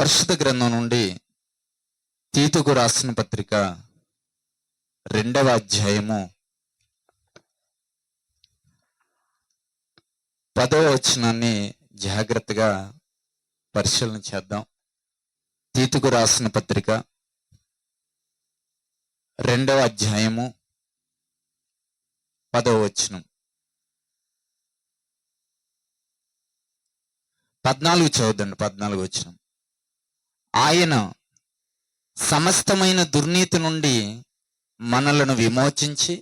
పరిశుద్ధ గ్రంథం నుండి తీతుకు రాసిన పత్రిక 2వ అధ్యాయము 10వ వచనాన్ని జాగ్రత్తగా పరిశీలన చేద్దాం. తీతుకు రాసిన పత్రిక 2వ అధ్యాయము 10వ వచనం. 14 చదవండి. 14 వచనం. ఆయన సమస్తమైన దుర్నీతి నుండి మనలను విమోచించి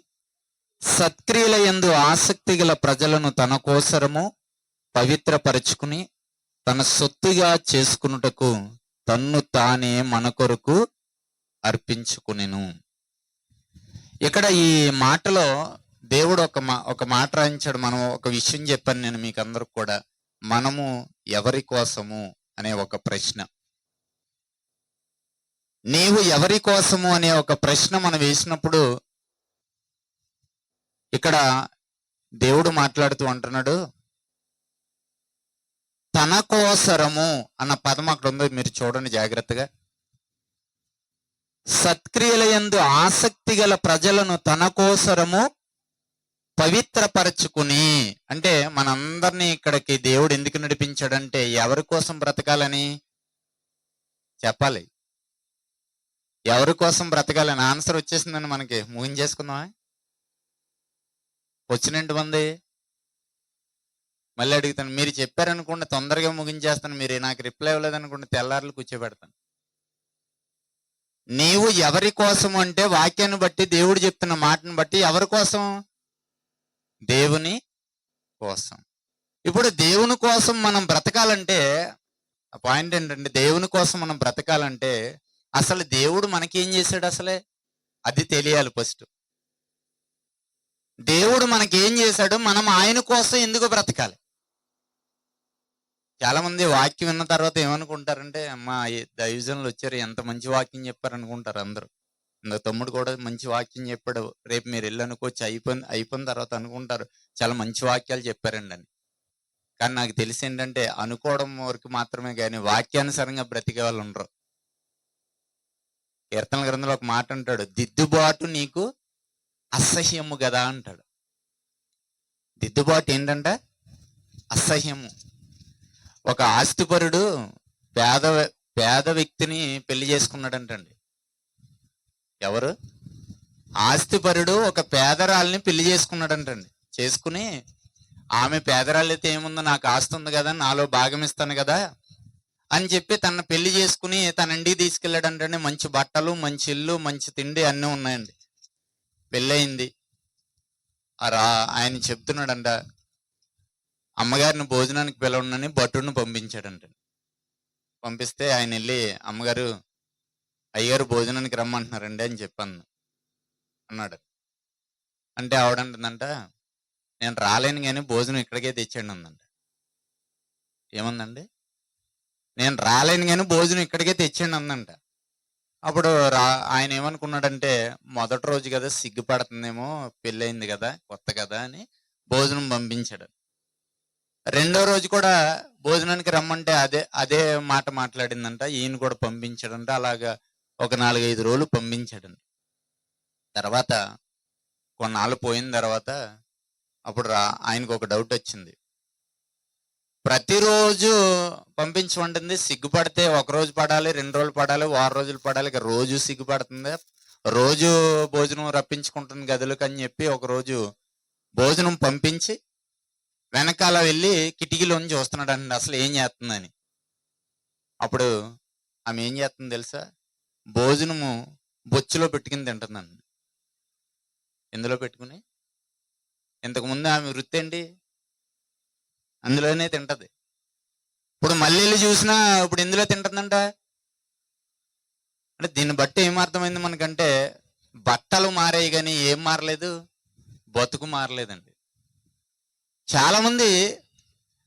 సత్క్రియల యందు ఆసక్తి గల ప్రజలను తన కోసరము పవిత్రపరచుకుని తన సొత్తుగా చేసుకున్నటకు తన్ను తానే మన కొరకు అర్పించుకునెను. ఇక్కడ ఈ మాటలో దేవుడు ఒక మాట రాయించాడు. మనం ఒక విషయం చెప్పాను నేను మీకు అందరికి కూడా. మనము ఎవరి కోసము అనే ఒక ప్రశ్న, నీవు ఎవరి కోసము అనే ఒక ప్రశ్న మనం వేసినప్పుడు ఇక్కడ దేవుడు మాట్లాడుతూ అంటున్నాడు, తన కోసరము అన్న పదం అక్కడ ఉందో మీరు చూడండి జాగ్రత్తగా. సత్క్రియల యందు ఆసక్తి గల ప్రజలను తన కోసరము పవిత్రపరచుకుని, అంటే మనందరినీ ఇక్కడికి దేవుడు ఎందుకు నడిపించాడంటే ఎవరి కోసం బ్రతకాలని చెప్పాలి. ఎవరి కోసం బ్రతకాలని ఆన్సర్ వచ్చేసిందని మనకి ముగించేసుకుందామా? వచ్చినట్టు మంది మళ్ళీ అడుగుతాను. మీరు చెప్పారనుకోండి తొందరగా ముగించేస్తాను. మీరు నాకు రిప్లై ఇవ్వలేదనుకోండి తెల్లారులు కూర్చోబెడతాను. నీవు ఎవరి కోసం అంటే వాక్యాన్ని బట్టి దేవుడు చెప్తున్న మాటను బట్టి ఎవరి కోసం? దేవుని కోసం. ఇప్పుడు దేవుని కోసం మనం బ్రతకాలంటే ఆ పాయింట్ ఏంటంటే, దేవుని కోసం మనం బ్రతకాలంటే అసలు దేవుడు మనకేం చేశాడు అసలే అది తెలియాలి ఫస్ట్. దేవుడు మనకేం చేశాడు, మనం ఆయన కోసం ఎందుకు బ్రతకాలి? చాలా మంది వాక్యం విన్న తర్వాత ఏమనుకుంటారంటే, అమ్మా దైవజనులు వచ్చారు ఎంత మంచి వాక్యం చెప్పారు అనుకుంటారు అందరూ. ఇంకా తమ్ముడు కూడా మంచి వాక్యం చెప్పాడు, రేపు మీరు వెళ్ళి అనుకోవచ్చు, అయిపోయిన తర్వాత అనుకుంటారు చాలా మంచి వాక్యాలు చెప్పారండి అని. కానీ నాకు తెలిసి ఏంటంటే అనుకోవడం వరకు మాత్రమే కానీ వాక్యానుసారంగా బ్రతికే వాళ్ళు ఉండరు. కీర్తన గ్రంథంలో ఒక మాట అంటాడు, దిద్దుబాటు నీకు అసహ్యము కదా అంటాడు. దిద్దుబాటు ఏంటంట? అసహ్యము. ఒక ఆస్తిపరుడు పేద వ్యక్తిని పెళ్లి చేసుకున్నాడంటండి. ఎవరు? ఆస్తిపరుడు ఒక పేదరాల్ని పెళ్లి చేసుకున్నాడంటండి. చేసుకుని ఆమె పేదరాళ్ళైతే ఏముందో, నాకు ఆస్తి ఉంది కదా, నాలో భాగం ఇస్తాను కదా అని చెప్పి తన పెళ్లి చేసుకుని తన ఇంటికి తీసుకెళ్ళాడంటే, మంచి బట్టలు, మంచి ఇల్లు, మంచి తిండి అన్నీ ఉన్నాయండి. పెళ్ళయింది. ఆయన చెప్తున్నాడంట, అమ్మగారిని భోజనానికి పిలవనని భటుడిని పంపించాడంట. పంపిస్తే ఆయన వెళ్ళి, అమ్మగారు అయ్యగారు భోజనానికి రమ్మంటున్నారండి అని చెప్పాను అన్నాడు. అంటే ఆవిడంటుందంట, నేను రాలేను కానీ భోజనం ఇక్కడికే తెచ్చాడు అందంట. ఏముందండి? నేను రాలేను కానీ భోజనం ఇక్కడికే తెచ్చాడు అందంట. అప్పుడు ఆయన ఏమనుకున్నాడంటే, మొదటి రోజు కదా సిగ్గుపడుతుందేమో, పెళ్ళయింది కదా కొత్త కదా అని భోజనం పంపించాడు. రెండో రోజు కూడా భోజనానికి రమ్మంటే అదే మాట మాట్లాడిందంట. ఈయన కూడా పంపించాడంట. అలాగా ఒక 4-5 రోజులు పంపించాడంట. తర్వాత కొన్నాళ్ళు పోయిన తర్వాత అప్పుడు ఆయనకు ఒక డౌట్ వచ్చింది. ప్రతిరోజు పంపించమంటుంది, సిగ్గుపడితే 1 రోజు పడాలి, 2 రోజులు పడాలి, 6 రోజులు పడాలి, ఇక రోజు సిగ్గుపడుతుంది, రోజు భోజనం రప్పించుకుంటుంది గదులకు అని చెప్పి ఒకరోజు భోజనం పంపించి వెనకాల వెళ్ళి కిటికీలోంచి చూస్తున్నాడు అండి అసలు ఏం చేస్తుందని. అప్పుడు ఆమె ఏం చేస్తుంది తెలుసా? భోజనము బొచ్చులో పెట్టుకుని తింటుందండి. ఎందులో పెట్టుకుని? ఇంతకుముందు ఆమె వృత్తి ఏంటి? అందులోనే తింటది. ఇప్పుడు మళ్ళీ చూసినా ఇప్పుడు ఎందులో తింటుందంట. అంటే దీన్ని బట్టి ఏమర్థమైంది మనకంటే, బట్టలు మారాయి కానీ ఏం మారలేదు, బతుకు మారలేదండి. చాలా మంది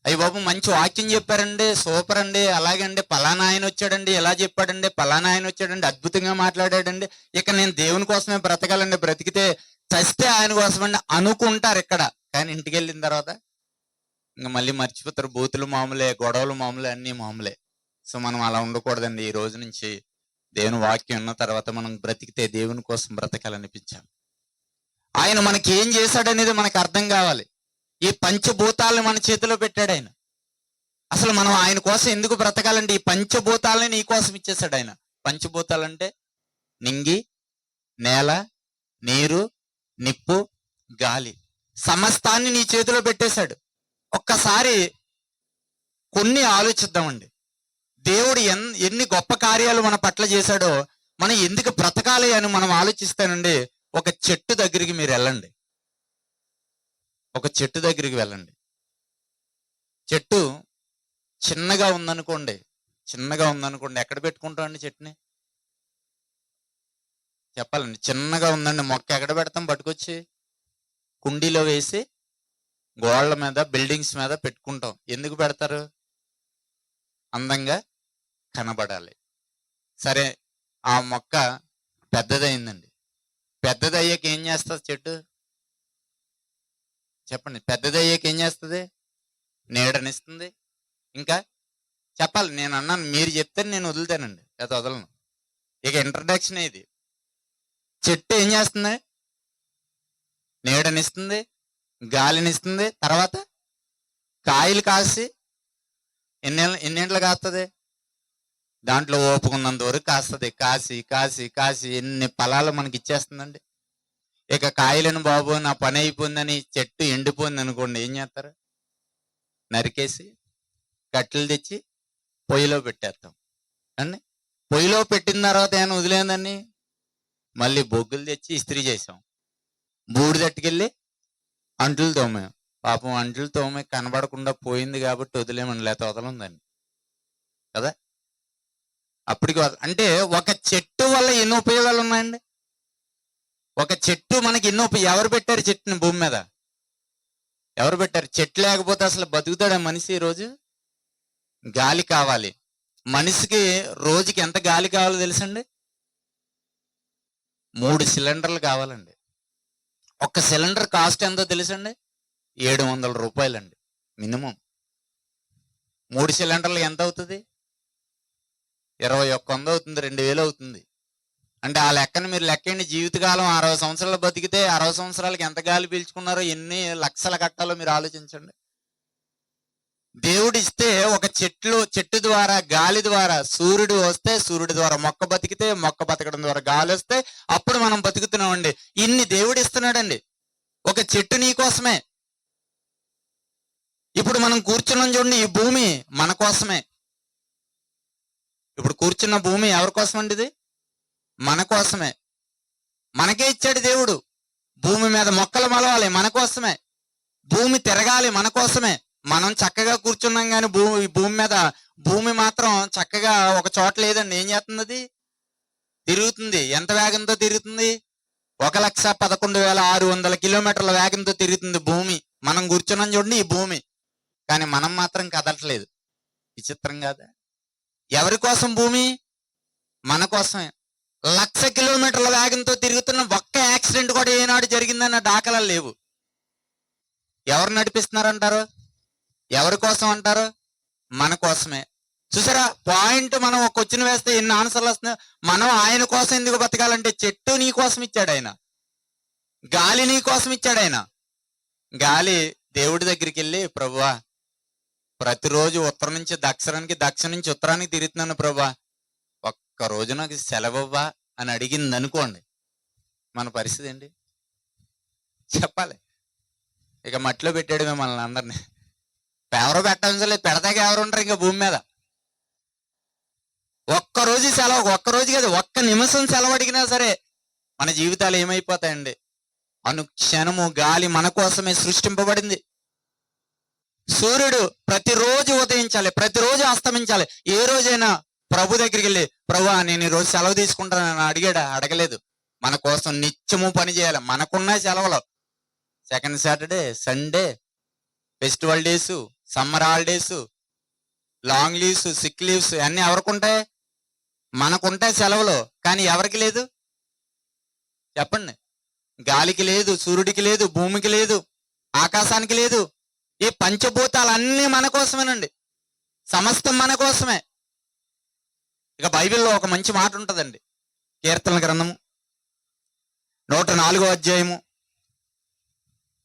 అయ్యి బాబు మంచి వాక్యం చెప్పారండి, సూపర్ అండి, అలాగండి పలానా ఆయన వచ్చాడండి, ఎలా చెప్పాడండి, పలానా ఆయన వచ్చాడండి, అద్భుతంగా మాట్లాడాడండి, ఇక నేను దేవుని కోసమే బ్రతకాలండి, బ్రతికితే చస్తే ఆయన కోసమండి అనుకుంటారు ఇక్కడ. కానీ ఇంటికి వెళ్ళిన తర్వాత ఇంకా మళ్ళీ మర్చిపోతారు. బూతులు మామూలే, గొడవలు మామూలే, అన్నీ మామూలే. సో మనం అలా ఉండకూడదండి. ఈ రోజు నుంచి దేవుని వాక్యం ఉన్న తర్వాత మనం బ్రతికితే దేవుని కోసం బ్రతకాలనిపించాలి. ఆయన మనకి ఏం చేశాడనేది మనకు అర్థం కావాలి. ఈ పంచభూతాలను మన చేతిలో పెట్టాడు ఆయన. అసలు మనం ఆయన కోసం ఎందుకు బ్రతకాలంటే ఈ పంచభూతాలని నీ కోసం ఇచ్చేసాడు ఆయన. పంచభూతాలంటే నింగి, నేల, నీరు, నిప్పు, గాలి, సమస్తాన్ని నీ చేతిలో పెట్టేశాడు. ఒక్కసారి కొన్ని ఆలోచిద్దామండి. దేవుడు ఎన్ని గొప్ప కార్యాలు మన పట్ల చేశాడో మనం ఎందుకు బ్రతకాలి అని మనం ఆలోచిస్తానండి. ఒక చెట్టు దగ్గరికి మీరు వెళ్ళండి. ఒక చెట్టు దగ్గరికి వెళ్ళండి. చెట్టు చిన్నగా ఉందనుకోండి, ఎక్కడ పెట్టుకుంటామండి చెట్టుని? చెప్పాలండి. చిన్నగా ఉందండి, మొక్క ఎక్కడ పెడతాం? పట్టుకొచ్చి కుండీలో వేసి గోళ్ళ మీద, బిల్డింగ్స్ మీద పెట్టుకుంటాం. ఎందుకు పెడతారు? అందంగా కనబడాలి. సరే, ఆ మొక్క పెద్దదైందండి. పెద్దదయ్యాక ఏం చేస్తుంది చెట్టు? చెప్పండి. పెద్దదయ్యాక ఏం చేస్తుంది? నీడనిస్తుంది. ఇంకా చెప్పాలి. నేను అన్నాను, మీరు చెప్తే నేను వదులుతానండి, లేదా వదలను. ఇక ఇంట్రడక్షన్ ఇది. చెట్టు ఏం చేస్తుంది? నీడనిస్తుంది, గాలినిస్తుంది. తర్వాత కాయలు కాసి ఎన్నేండ్లు కాస్తుంది? దాంట్లో ఓపుకున్నంత వరకు కాస్తుంది. కాసి కాసి కాసి ఎన్ని ఫలాలు మనకి ఇచ్చేస్తుందండి. ఇక కాయలను బాబు నా పని అయిపోయిందని చెట్టు ఎండిపోయింది అనుకోండి, ఏం చేస్తారు? నరికేసి కట్టెలు తెచ్చి పొయ్యిలో పెట్టేస్తాం అండి. పొయ్యిలో పెట్టిన తర్వాత ఏమైనా వదిలేందని మళ్ళీ బొగ్గులు తెచ్చి ఇస్త్రీ చేసాం. బూడి తట్టుకెళ్ళి అంట్లు తోమాం. పాపం అంట్లు తోమే కనబడకుండా పోయింది కాబట్టి వదిలేమని, లేకపోతే వదలందని కదా. అప్పటికి అంటే ఒక చెట్టు వల్ల ఎన్ని ఉపయోగాలు ఉన్నాయండి. ఒక చెట్టు మనకి ఎన్నో ఎవరు పెట్టారు చెట్టుని భూమి మీద? ఎవరు పెట్టారు? చెట్టు లేకపోతే అసలు బతుకుతాడా మనిషి? ఈరోజు గాలి కావాలి మనిషికి. రోజుకి ఎంత గాలి కావాలో తెలుసండి? 3 సిలిండర్లు కావాలండి. ఒక్క సిలిండర్ కాస్ట్ ఎంతో తెలుసండి? 700 రూపాయలండి మినిమం. 3 సిలిండర్లు ఎంత అవుతుంది? 2100 అవుతుంది, 2000 అవుతుంది. అంటే ఆ లెక్కను మీరు లెక్కండి. జీవితకాలం 60 సంవత్సరాలు బతికితే 60 సంవత్సరాలకి ఎంత గాలి పీల్చుకున్నారో, ఎన్ని లక్షల కట్టాలో మీరు ఆలోచించండి. దేవుడు ఇస్తే ఒక చెట్టు ద్వారా, గాలి ద్వారా, సూర్యుడు వస్తే సూర్యుడి ద్వారా మొక్క బతికితే, మొక్క బతకడం ద్వారా గాలి వస్తే అప్పుడు మనం బతుకుతున్నామండి. ఇన్ని దేవుడు ఇస్తున్నాడండి. ఒక చెట్టు నీ కోసమే. ఇప్పుడు మనం కూర్చున్నాం చూడండి, ఈ భూమి మన కోసమే. ఇప్పుడు కూర్చున్న భూమి ఎవరి కోసం అండి? ఇది మన కోసమే. మనకే ఇచ్చాడు దేవుడు. భూమి మీద మొక్కలు మొలవాలి మన కోసమే. భూమి తిరగాలి మన కోసమే. మనం చక్కగా కూర్చున్నాం కానీ భూమి మీద భూమి మాత్రం చక్కగా ఒక చోట లేదండి. ఏం చేస్తుంది? అది తిరుగుతుంది. ఎంత వేగంతో తిరుగుతుంది? 1,11,600 కిలోమీటర్ల వేగంతో తిరుగుతుంది భూమి. మనం కూర్చున్నాం చూడండి ఈ భూమి, కానీ మనం మాత్రం కదలట్లేదు. విచిత్రం కాదా? ఎవరి కోసం భూమి? మన కోసమే. 1,00,000 కిలోమీటర్ల వేగంతో తిరుగుతున్న ఒక్క యాక్సిడెంట్ కూడా ఏనాడు జరిగిందన్న దాఖలాలు లేవు. ఎవరు నడిపిస్తున్నారంటారు? ఎవరి కోసం అంటారు? మన కోసమే. చూసారా పాయింట్? మనం ఒక క్వశ్చన్ వేస్తే ఎన్ని ఆన్సర్లు వస్తున్నాయి. మనం ఆయన కోసం ఎందుకు బతకాలంటే, చెట్టు నీ కోసం ఇచ్చాడు ఆయన, గాలి నీ కోసం ఇచ్చాడు ఆయన. గాలి దేవుడి దగ్గరికి వెళ్ళి, ప్రభువా ప్రతిరోజు ఉత్తరం నుంచి దక్షిణానికి, దక్షిణం నుంచి ఉత్తరానికి తిరుగుతున్నాను ప్రభువా, ఒక్క రోజు నాకు సెలవువ్వా అని అడిగింది అనుకోండి, మన పరిస్థితి ఏంటి చెప్పాలి? ఇక మట్టిలో పెట్టాడు మిమ్మల్ని అందరినీ. ఎవరు పెట్టాల్సిన లేదు, పెడతాక ఎవరు ఉంటారు ఇంకా భూమి మీద? ఒక్కరోజు సెలవు, ఒక్కరోజు కాదు, ఒక్క నిమిషం సెలవు అడిగినా సరే మన జీవితాలు ఏమైపోతాయండి. అనుక్షణము గాలి మన కోసమే సృష్టింపబడింది. సూర్యుడు ప్రతిరోజు ఉదయించాలి, ప్రతిరోజు అస్తమించాలి. ఏ రోజైనా ప్రభు దగ్గరికి వెళ్ళి, ప్రభువా నేను ఈ రోజు సెలవు తీసుకుంటానని అడిగాడా? అడగలేదు. మన కోసం నిత్యము పని చేయాలి. మనకున్న సెలవులు second Saturday, Sunday, festival days, summer holidays, long leaves, sick leaves అన్ని ఎవరికి ఉంటాయి? మనకుంటాయి సెలవులు. కానీ ఎవరికి లేదు చెప్పండి? గాలికి లేదు, సూర్యుడికి లేదు, భూమికి లేదు, ఆకాశానికి లేదు. ఈ పంచభూతాలన్నీ మన కోసమేనండి. సమస్తం మన కోసమే. ఇక బైబిల్లో ఒక మంచి మాట ఉంటుందండి. కీర్తనల గ్రంథము 104వ అధ్యాయము,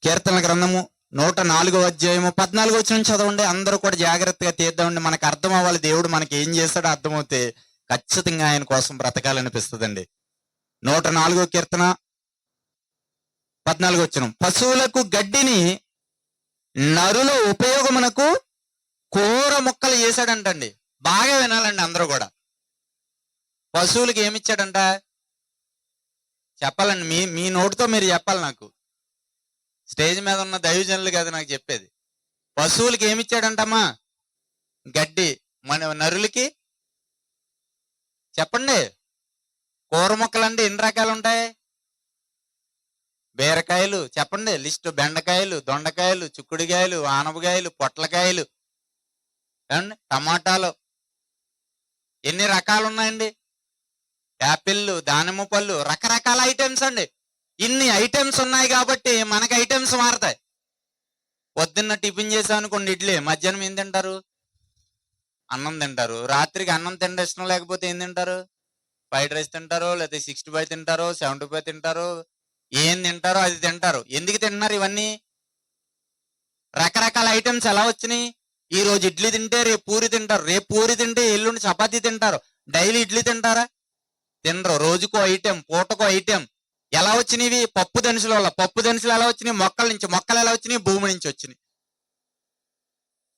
కీర్తనల గ్రంథము 104వ అధ్యాయము 14వ వచనం చదవండి. అందరూ కూడా జాగ్రత్తగా తీద్దామండి. మనకు అర్థం అవ్వాలి, దేవుడు మనకి ఏం చేస్తాడో అర్థమవుతే ఖచ్చితంగా ఆయన కోసం బ్రతకాలనిపిస్తుందండి. 104వ కీర్తన 14వ వచనం, పశువులకు గడ్డిని నరుల ఉపయోగమునకు కూర మొక్కలు చేశాడంటండి. బాగా వినాలండి అందరూ కూడా. పశువులకి ఏమిచ్చాడంట చెప్పాలండి. మీ మీ నోటితో మీరు చెప్పాలి. నాకు స్టేజ్ మీద ఉన్న దైవజనులు కాదు నాకు చెప్పేది. పశువులకి ఏమిచ్చాడంటమ్మా? గడ్డి. మన నరులకి చెప్పండి. కూర మొక్కలు అంటే ఎన్ని రకాలు ఉంటాయి? బీరకాయలు చెప్పండి లిస్టు, బెండకాయలు, దొండకాయలు, చిక్కుడుకాయలు, ఆనపకాయలు, పొట్లకాయలు, టమాటాలు, ఎన్ని రకాలు ఉన్నాయండి? యాపిళ్ళు, దానిమ్మ పళ్ళు, రకరకాల ఐటమ్స్ అండి. ఇన్ని ఐటమ్స్ ఉన్నాయి కాబట్టి మనకి ఐటమ్స్ మారతాయి. పొద్దున్న టిఫిన్ చేసామనుకోండి ఇడ్లీ, మధ్యాహ్నం ఏం తింటారు? అన్నం తింటారు. రాత్రికి అన్నం తింటే ఇష్టం లేకపోతే ఏం తింటారు? ఫ్రైడ్ రైస్ తింటారు, లేకపోతే 65 తింటారు, 75 తింటారు, ఏం తింటారో అది తింటారు. ఎందుకు తింటున్నారు ఇవన్నీ? రకరకాల ఐటమ్స్ ఎలా వచ్చినాయి? ఈ రోజు ఇడ్లీ తింటే రేపు పూరి తింటారు, రేపు పూరి తింటే ఎల్లుండి చపాతీ తింటారు. డైలీ ఇడ్లీ తింటారా? తినరు. రోజుకో ఐటెం, పూటకో ఐటెం. ఎలా వచ్చినవి? పప్పు దినుసుల వల్ల. పప్పు దినుసులు ఎలా వచ్చినాయి? మొక్కల నుంచి. మొక్కలు ఎలా వచ్చినాయి? భూమి నుంచి వచ్చినాయి.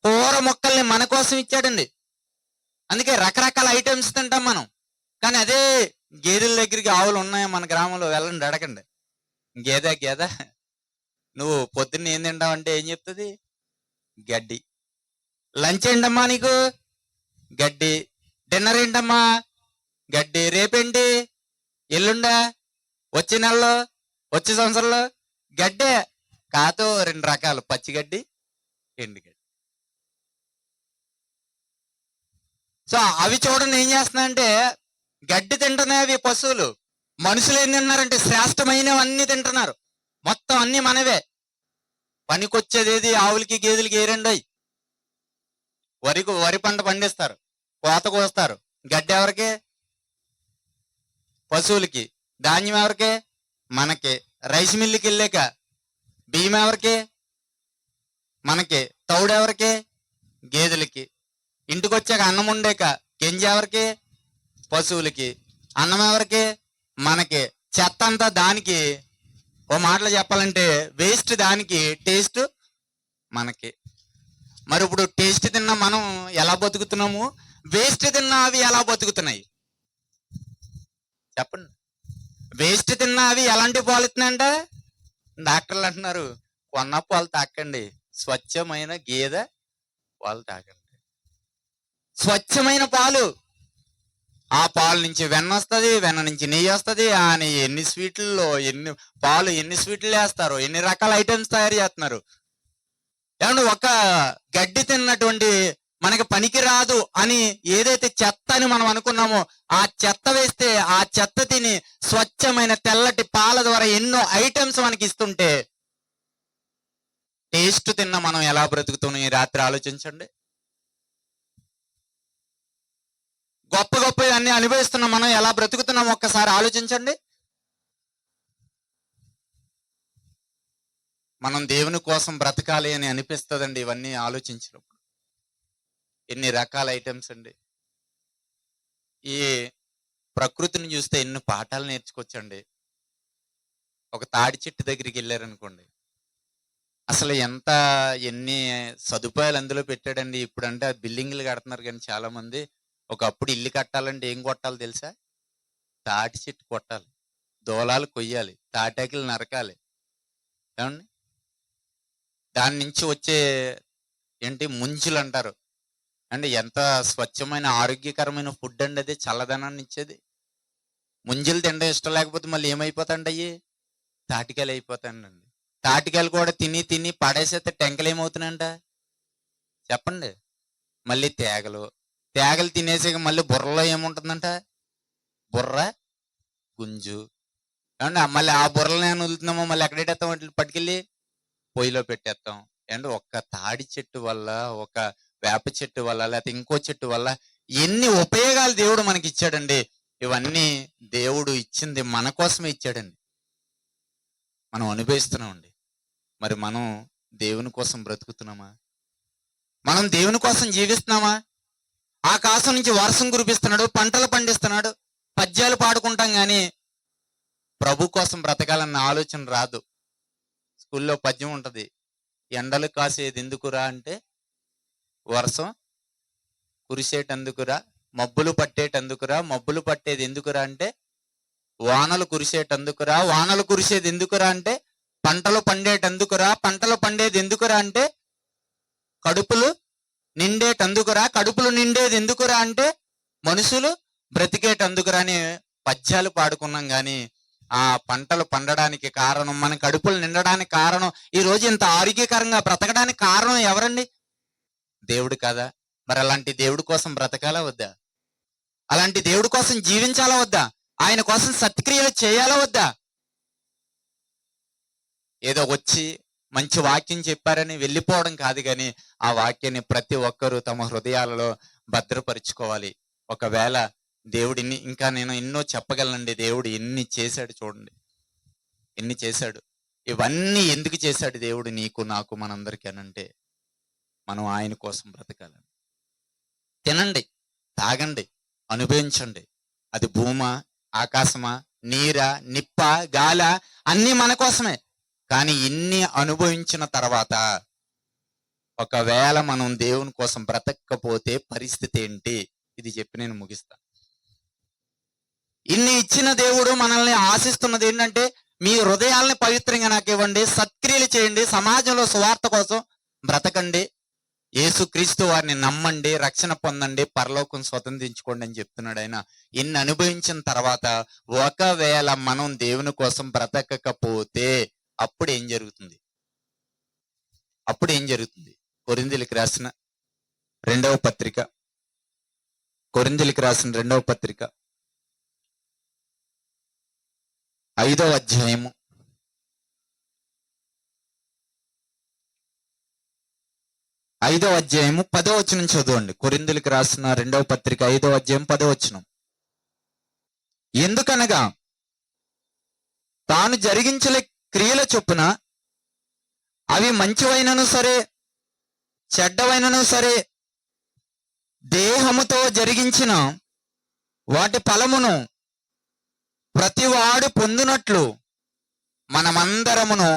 కూర మొక్కల్ని మన కోసం ఇచ్చాడండి. అందుకే రకరకాల ఐటమ్స్ తింటాం మనం. కానీ అదే గేదెల దగ్గరికి, ఆవులు ఉన్నాయో మన గ్రామంలో, వెళ్ళండి అడగండి. గేదె నువ్వు పొద్దున్న ఏం తింటావంటే ఏం చెప్తుంది? గడ్డి. లంచ్ ఏంటమ్మా నీకు? గడ్డి. డిన్నర్ ఏంటమ్మా? గడ్డి. రేపేంటి? ఎల్లుండా? వచ్చే నెలలో? వచ్చే సంవత్సరంలో? గడ్డే. కాతో 2 రకాలు, పచ్చిగడ్డి, ఎండుగడ్డి. సో అవి చూడండి ఏం చేస్తున్నాయంటే గడ్డి తింటున్నాయి అవి పశువులు. మనుషులు ఏం తింటున్నారంటే శ్రేష్టమైనవన్నీ తింటున్నారు. మొత్తం అన్ని మనవే. పనికొచ్చేది ఏది? ఆవులకి గేదెలకి ఏరండి. వరి పంట పండిస్తారు, కోత కోస్తారు. గడ్డి ఎవరికి? పశువులకి. ధాన్యం ఎవరికి? మనకి. రైస్ మిల్లుకి వెళ్ళాక బియ్యం ఎవరికి? మనకి. తౌడు ఎవరికి? గేదెలకి. ఇంటికి వచ్చాక అన్నం ఉండేక గింజ ఎవరికి? పశువులకి. అన్నం ఎవరికి? మనకి. చెత్త అంతా దానికి. ఓ మాటలు చెప్పాలంటే వేస్ట్ దానికి, టేస్ట్ మనకి. మరి ఇప్పుడు టేస్ట్ తిన్నా మనం ఎలా బతుకుతున్నాము? వేస్ట్ తిన్నా అవి ఎలా బతుకుతున్నాయి చెప్పండి. వేస్ట్ తిన్నా అవి ఎలాంటి పాలు ఇస్తున్నాయంటే డాక్టర్లు అంటున్నారు కొన్న పాలు తాకండి, స్వచ్ఛమైన గేదె పాలు తాకండి. స్వచ్ఛమైన పాలు. ఆ పాలు నుంచి వెన్న వస్తుంది, వెన్న నుంచి నెయ్యి వస్తుంది. ఆ నెయ్యి ఎన్ని స్వీట్లలో, ఎన్ని స్వీట్లు వేస్తారు, ఎన్ని రకాల ఐటమ్స్ తయారు చేస్తున్నారు. ఏమంటే ఒక గడ్డి తిన్నటువంటి మనకి పనికి రాదు అని ఏదైతే చెత్త అని మనం అనుకున్నామో ఆ చెత్త వేస్తే ఆ చెత్త తిని స్వచ్ఛమైన తెల్లటి పాల ద్వారా ఎన్నో ఐటమ్స్ మనకి ఇస్తుంటే టేస్ట్ తిన్న మనం ఎలా బ్రతుకుతున్నాం ఈ రాత్రి ఆలోచించండి. గొప్ప అన్ని అనుభవిస్తున్నాం, మనం ఎలా బ్రతుకుతున్నాం ఒక్కసారి ఆలోచించండి. మనం దేవుని కోసం బ్రతకాలి అని అనిపిస్తుందండి ఇవన్నీ ఆలోచించినప్పుడు. ఎన్ని రకాల ఐటమ్స్ అండి. ఈ ప్రకృతిని చూస్తే ఎన్ని పాఠాలు నేర్చుకోవచ్చండి. ఒక తాడి చెట్టు దగ్గరికి వెళ్ళారనుకోండి, అసలు ఎన్ని సదుపాయాలు అందులో పెట్టాడండి. ఇప్పుడు అంటే బిల్డింగ్లు కడుతున్నారు కానీ చాలా మంది. ఒకప్పుడు ఇల్లు కట్టాలంటే ఏం కొట్టాలి తెలుసా? తాటి చెట్టు కొట్టాలి, దోలాలు కొయ్యాలి, తాటాకులు నరకాలి. ఏమండి? దాని నుంచి వచ్చే ముంజులు అంటారు అండి. ఎంత స్వచ్ఛమైన ఆరోగ్యకరమైన ఫుడ్ అండి అది, చల్లదనాన్ని ఇచ్చేది. ముంజులు తింటే ఇష్టం లేకపోతే మళ్ళీ ఏమైపోతాయండి? అయ్యి తాటికాయలు అయిపోతాయండి. తాటికాయలు కూడా తిని పడేసేస్తే టెంకలు ఏమవుతున్నాయంట చెప్పండి. మళ్ళీ తేగలు తినేసాక మళ్ళీ బుర్రలో ఏముంటుందంట? బుర్ర గుంజు. ఏమండి? మళ్ళీ ఆ బుర్రలు నేను వదులుతున్నామో మళ్ళీ ఎక్కడెట్టేస్తాం? వాటిని పట్టుకెళ్ళి పొయ్యిలో పెట్టేస్తాం. అండ్ ఒక్క తాడి చెట్టు వల్ల, ఒక వేప చెట్టు వల్ల, లేకపోతే ఇంకో చెట్టు వల్ల ఎన్ని ఉపయోగాలు దేవుడు మనకి ఇచ్చాడండి. ఇవన్నీ దేవుడు ఇచ్చింది మన కోసమే ఇచ్చాడండి. మనం అనుభవిస్తున్నామండి. మరి మనం దేవుని కోసం బ్రతుకుతున్నామా? మనం దేవుని కోసం జీవిస్తున్నామా? ఆకాశం నుంచి వర్షం కురిపిస్తున్నాడు, పంటలు పండిస్తున్నాడు, పద్యాలు పాడుకుంటాం గాని ప్రభు కోసం బ్రతకాలన్న ఆలోచన రాదు. స్కూల్లో పద్యం ఉంటది, ఎండలు కాసేది ఎందుకురా అంటే వర్షం కురిసేటందుకురా, మబ్బులు పట్టేటందుకురా, మబ్బులు పట్టేది ఎందుకురా అంటే వానలు కురిసేటందుకురా, వానలు కురిసేది ఎందుకురా అంటే పంటలు పండేటందుకురా, పంటలు పండేది ఎందుకురా అంటే కడుపులు నిండేటందుకురా, కడుపులు నిండేది ఎందుకురా అంటే మనుషులు బ్రతికేటందుకురా అని పద్యాలు పాడుకున్నాం గాని ఆ పంటలు పండడానికి కారణం, మన కడుపులు నిండడానికి కారణం, ఈ రోజు ఇంత ఆరోగ్యకరంగా బ్రతకడానికి కారణం ఎవరండి? దేవుడు కదా. మరి అలాంటి దేవుడి కోసం బ్రతకాలా వద్దా? అలాంటి దేవుడి కోసం జీవించాలా వద్దా? ఆయన కోసం సత్క్రియలు చేయాలా వద్దా? ఏదో వచ్చి మంచి వాక్యం చెప్పారని వెళ్ళిపోవడం కాదు, కానీ ఆ వాక్యాన్ని ప్రతి ఒక్కరూ తమ హృదయాలలో భద్రపరుచుకోవాలి. ఒకవేళ దేవుడిని ఇంకా నేను ఎన్నో చెప్పగలనండి. దేవుడు ఎన్ని చేశాడు చూడండి, ఎన్ని చేశాడు. ఇవన్నీ ఎందుకు చేశాడు దేవుడు నీకు, నాకు, మనందరికీ అనంటే మనం ఆయన కోసం బ్రతకాలని. తినండి, తాగండి, అనుభవించండి. అది భూమా, ఆకాశమా, నీరా, నిప్ప, గాల అన్నీ మన కోసమే. కానీ ఇన్ని అనుభవించిన తర్వాత ఒకవేళ మనం దేవుని కోసం బ్రతకకపోతే పరిస్థితి ఏంటి? ఇది చెప్పి నేను ముగిస్తాను. ఇన్ని ఇచ్చిన దేవుడు మనల్ని ఆశిస్తున్నది ఏంటంటే మీ హృదయాల్ని పవిత్రంగా నాకు ఇవ్వండి, సత్క్రియలు చేయండి, సమాజంలో సువార్త కోసం బ్రతకండి, యేసుక్రీస్తు వారిని నమ్మండి, రక్షణ పొందండి, పరలోకం స్వతంత్రించుకోండి అని చెప్తున్నాడు ఆయన. ఇన్ని అనుభవించిన తర్వాత ఒకవేళ మనం దేవుని కోసం బ్రతకకపోతే అప్పుడు ఏం జరుగుతుంది? అప్పుడు ఏం జరుగుతుంది? కొరింథీయులకు రాసిన రెండవ పత్రిక, కొరింథీయులకు రాసిన రెండవ పత్రిక 5వ అధ్యాయము 10వ వచనం చదవండి. కొరింథీయులకు రాసిన రెండవ పత్రిక 5వ అధ్యాయం 10వ వచనం. ఎందుకనగా తాను జరిగించలే క్రియల చొప్పున అవి మంచివైనను సరే చెడ్డవైనను సరే దేహముతో జరిగించిన వాటి ఫలమును ప్రతివాడు పొందినట్లు మనమందరమును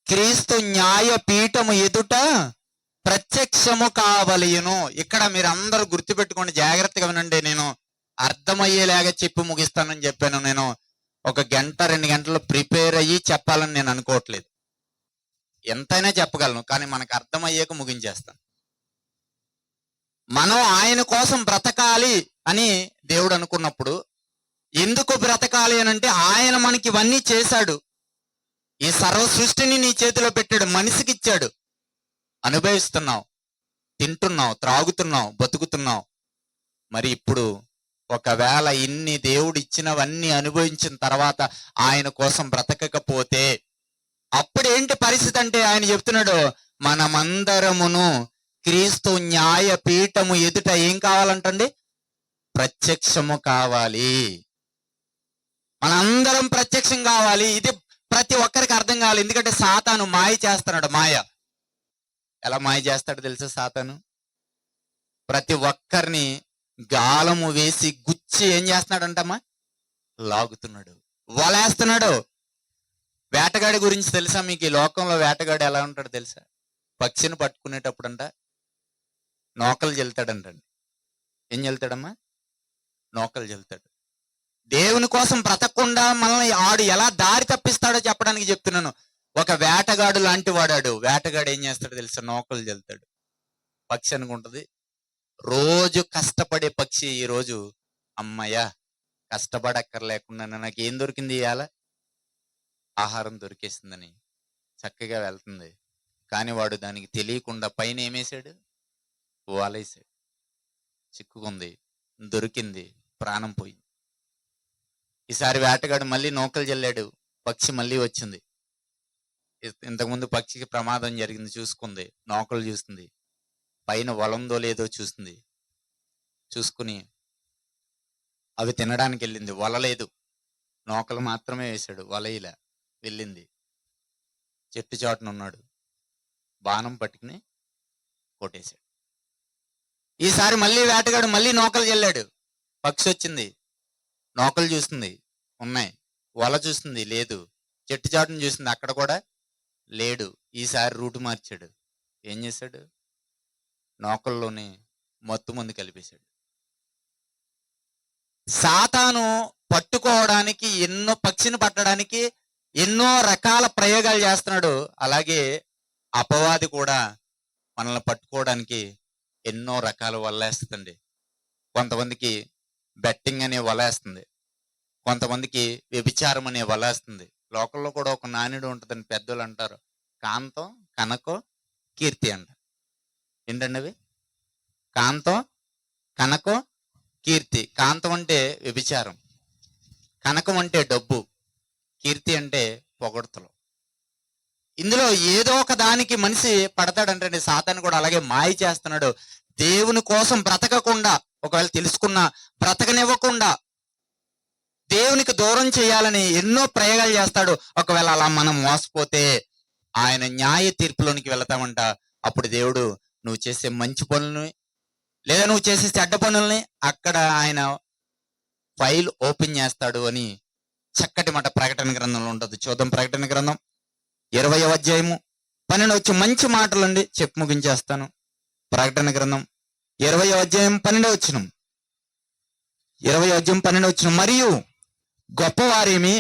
క్రీస్తు న్యాయ పీఠము ఎదుట ప్రత్యక్షము కావలయును. ఇక్కడ మీరు అందరూ గుర్తుపెట్టుకోండి, జాగ్రత్తగా వినండి. నేను అర్థమయ్యేలాగా చెప్పి ముగిస్తానని చెప్పాను. నేను 1 గంట 2 గంటలు ప్రిపేర్ అయ్యి చెప్పాలని నేను అనుకోవట్లేదు. ఎంతైనా చెప్పగలను, కానీ మనకు అర్థమయ్యాక ముగించేస్తాను. మనం ఆయన కోసం బ్రతకాలి అని దేవుడు అనుకున్నప్పుడు, ఎందుకు బ్రతకాలి అని అంటే ఆయన మనకి ఇవన్నీ చేశాడు. ఈ సర్వ సృష్టిని నీ చేతిలో పెట్టాడు, మనిషికి ఇచ్చాడు. అనుభవిస్తున్నావు, తింటున్నావు, త్రాగుతున్నావు, బతుకుతున్నావు. మరి ఇప్పుడు ఒకవేళ ఇన్ని దేవుడు ఇచ్చినవన్నీ అనుభవించిన తర్వాత ఆయన కోసం బ్రతకకపోతే అప్పుడేంటి పరిస్థితి అంటే ఆయన చెప్తున్నాడు, మనమందరమును క్రీస్తు న్యాయ పీఠము ఎదుట ఏం కావాలంటండి? ప్రత్యక్షము కావాలి. మనందరం ప్రత్యక్షం కావాలి. ఇది ప్రతి ఒక్కరికి అర్థం కావాలి. ఎందుకంటే సాతాను మాయ చేస్తున్నాడు. మాయ ఎలా మాయ చేస్తాడు తెలుసా? సాతాను ప్రతి ఒక్కరిని గాలము వేసి గుచ్చి ఏం చేస్తున్నాడంటమ్మా? లాగుతున్నాడు, వలేస్తున్నాడు. వేటగాడి గురించి తెలుసా మీకు? ఈ లోకంలో వేటగాడు ఎలా ఉంటాడు తెలుసా? పక్షిని పట్టుకునేటప్పుడంట నోకలు జల్తాడంటండి. ఏం జల్తాడమ్మా? నోకలు జల్తాడు. దేవుని కోసం బ్రతకకుండా మనల్ని ఆడు ఎలా దారి తప్పిస్తాడో చెప్పడానికి చెప్తున్నాను. ఒక వేటగాడు లాంటి వాడాడు. వేటగాడు ఏం చేస్తాడు తెలుసా? నోకలు జల్తాడు. పక్షి అనుకుంటది, రోజు కష్టపడే పక్షి ఈ రోజు అమ్మయ్య కష్టపడక్కర్లేకుండా నాకు ఏం దొరికింది ఇవాళ? ఆహారం దొరికేసిందని చక్కగా వెళ్తుంది. కానీ వాడు దానికి తెలియకుండా పైన ఏమేశాడు? వాలేసాడు. చిక్కుకుంది, దొరికింది, ప్రాణం పోయింది. ఈసారి వేటగాడు మళ్ళీ నూకలు జల్లాడు, పక్షి మళ్ళీ వచ్చింది. ఇంతకుముందు పక్షికి ప్రమాదం జరిగింది చూసుకుంది, నూకలు చూస్తుంది, పైన వలందో లేదో చూస్తుంది. చూసుకుని అవి తినడానికి వెళ్ళింది. వల లేదు, నూకలు మాత్రమే వేశాడు, వల ఇలా వెళ్ళింది. చెట్టు చాటున ఉన్నాడు, బాణం పట్టుకుని కొట్టేశాడు. ఈసారి మళ్ళీ వేటగాడు మళ్ళీ నూకలు చల్లాడు. పక్షి వచ్చింది, నూకలు చూస్తుంది, ఉన్నాయి. వల చూస్తుంది, లేదు. చెట్టు చాటును చూస్తుంది, అక్కడ కూడా లేడు. ఈసారి రూటు మార్చాడు. ఏం చేశాడు? నూకల్లోనే మత్తు మందు కలిపేశాడు. సాతాను పట్టుకోవడానికి పక్షిని పట్టడానికి ఎన్నో రకాల ప్రయోగాలు చేస్తున్నాడు. అలాగే అపవాది కూడా మనల్ని పట్టుకోవడానికి ఎన్నో రకాల వలేస్తుందండి. కొంతమందికి బెట్టింగ్ అనే వలేస్తుంది, కొంతమందికి వ్యభిచారం అనే వలేస్తుంది. లోకల్లో కూడా ఒక నానుడు ఉంటుందని పెద్దలు అంటారు, కాంతం కనకో కీర్తి అంట. ఏంటండి అవి? కాంతం కనకో కీర్తి. కాంతం అంటే వ్యభిచారం, కనకం అంటే డబ్బు, కీర్తి అంటే పొగడ్తలు. ఇందులో ఏదో ఒక దానికి మనిషి పడతాడంటే సాతాను కూడా అలాగే మాయ చేస్తున్నాడు. దేవుని కోసం బ్రతకకుండా, ఒకవేళ తెలుసుకున్నా బ్రతకనివ్వకుండా దేవునికి దూరం చేయాలని ఎన్నో ప్రయోగాలు చేస్తాడు. ఒకవేళ అలా మనం మోసపోతే ఆయన న్యాయ తీర్పులోనికి వెళతామంట. అప్పుడు దేవుడు నువ్వు చేసే మంచి పనులని లేదా నువ్వు చేసే చెడ్డ పనుల్ని అక్కడ ఆయన ఫైల్ ఓపెన్ చేస్తాడు అని చక్కటి మాట ప్రకటన గ్రంథంలో ఉంటుంది. చూద్దాం, ప్రకటన గ్రంథం 20వ అధ్యాయము 12 వచ్చి మంచి మాటలండి చెప్పి ముగించేస్తాను. ప్రకటన గ్రంథం 20వ అధ్యాయం 12 వచనం, 20వ అధ్యాయం 12 వచనం. మరియు గొప్పవారేమి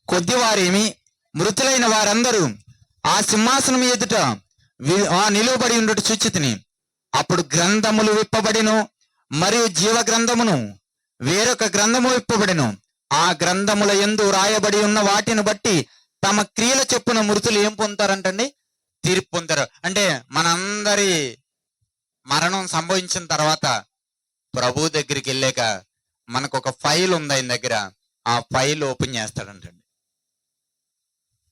కొద్దివారేమి మృతులైన వారందరూ ఆ సింహాసనం ఎదుట నిలువబడి ఉండట చూచితిని. అప్పుడు గ్రంథములు విప్పబడిను, మరియు జీవ గ్రంథమును వేరొక గ్రంథము విప్పబడిను. ఆ గ్రంథముల యందు రాయబడి ఉన్న వాటిని బట్టి తమ క్రియల చొప్పున మృతులు ఏం పొందుతారంటండి? తీర్పు పొందుతారు. అంటే మనందరి మరణం సంభవించిన తర్వాత ప్రభు దగ్గరికి వెళ్ళాక మనకు ఒక ఫైల్ ఉంది ఆయన దగ్గర. ఆ ఫైల్ ఓపెన్ చేస్తాడంటండి.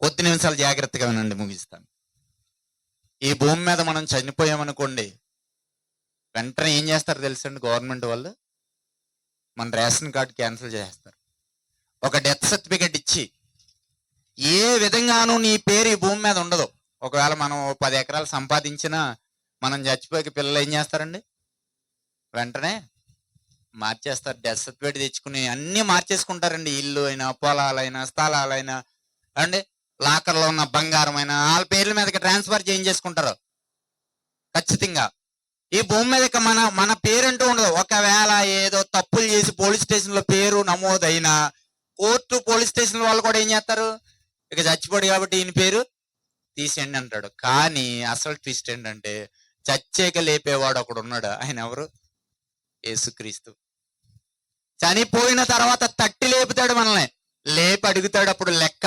కొద్ది నిమిషాలు జాగ్రత్తగా వినండి, ముగిస్తాను. ఈ భూమి మీద మనం చనిపోయామనుకోండి, వెంటనే ఏం చేస్తారు తెలుసండి? గవర్నమెంట్ వాళ్ళు మన రేషన్ కార్డు క్యాన్సిల్ చేస్తారు. ఒక డెత్ సర్టిఫికెట్ ఇచ్చి ఏ విధంగానూ నీ పేరు ఈ భూమి మీద ఉండదు. ఒకవేళ మనం 10 ఎకరాలు సంపాదించినా మనం చచ్చిపోయాక పిల్లలు ఏం చేస్తారండి? వెంటనే మార్చేస్తారు. డెత్ సర్టిఫికేట్ తెచ్చుకుని అన్ని మార్చేసుకుంటారండి. ఇల్లు అయినా, పొలాలైనా, స్థలాలైనా అండి, లాకర్లో ఉన్న బంగారం అయినా వాళ్ళ పేర్ల మీదకి ట్రాన్స్ఫర్ చేయించేసుకుంటారు ఖచ్చితంగా. ఈ భూమి మీద మన పేరంటూ ఉండదు. ఒకవేళ ఏదో తప్పులు చేసి పోలీస్ స్టేషన్ లో పేరు నమోదైనా కోర్టు పోలీస్ స్టేషన్ వాళ్ళు కూడా ఏం చేస్తారు? ఇక చచ్చిపోడు కాబట్టి ఈయన పేరు తీసేయండి అంటాడు. కానీ అసలు ట్విస్ట్ ఏంటంటే చచ్చేక లేపేవాడు ఒకడు ఉన్నాడు. ఆయన ఎవరు? యేసుక్రీస్తు. చనిపోయిన తర్వాత తట్టి లేపుతాడు మనల్ని, లేపి అడుగుతాడు. అప్పుడు లెక్క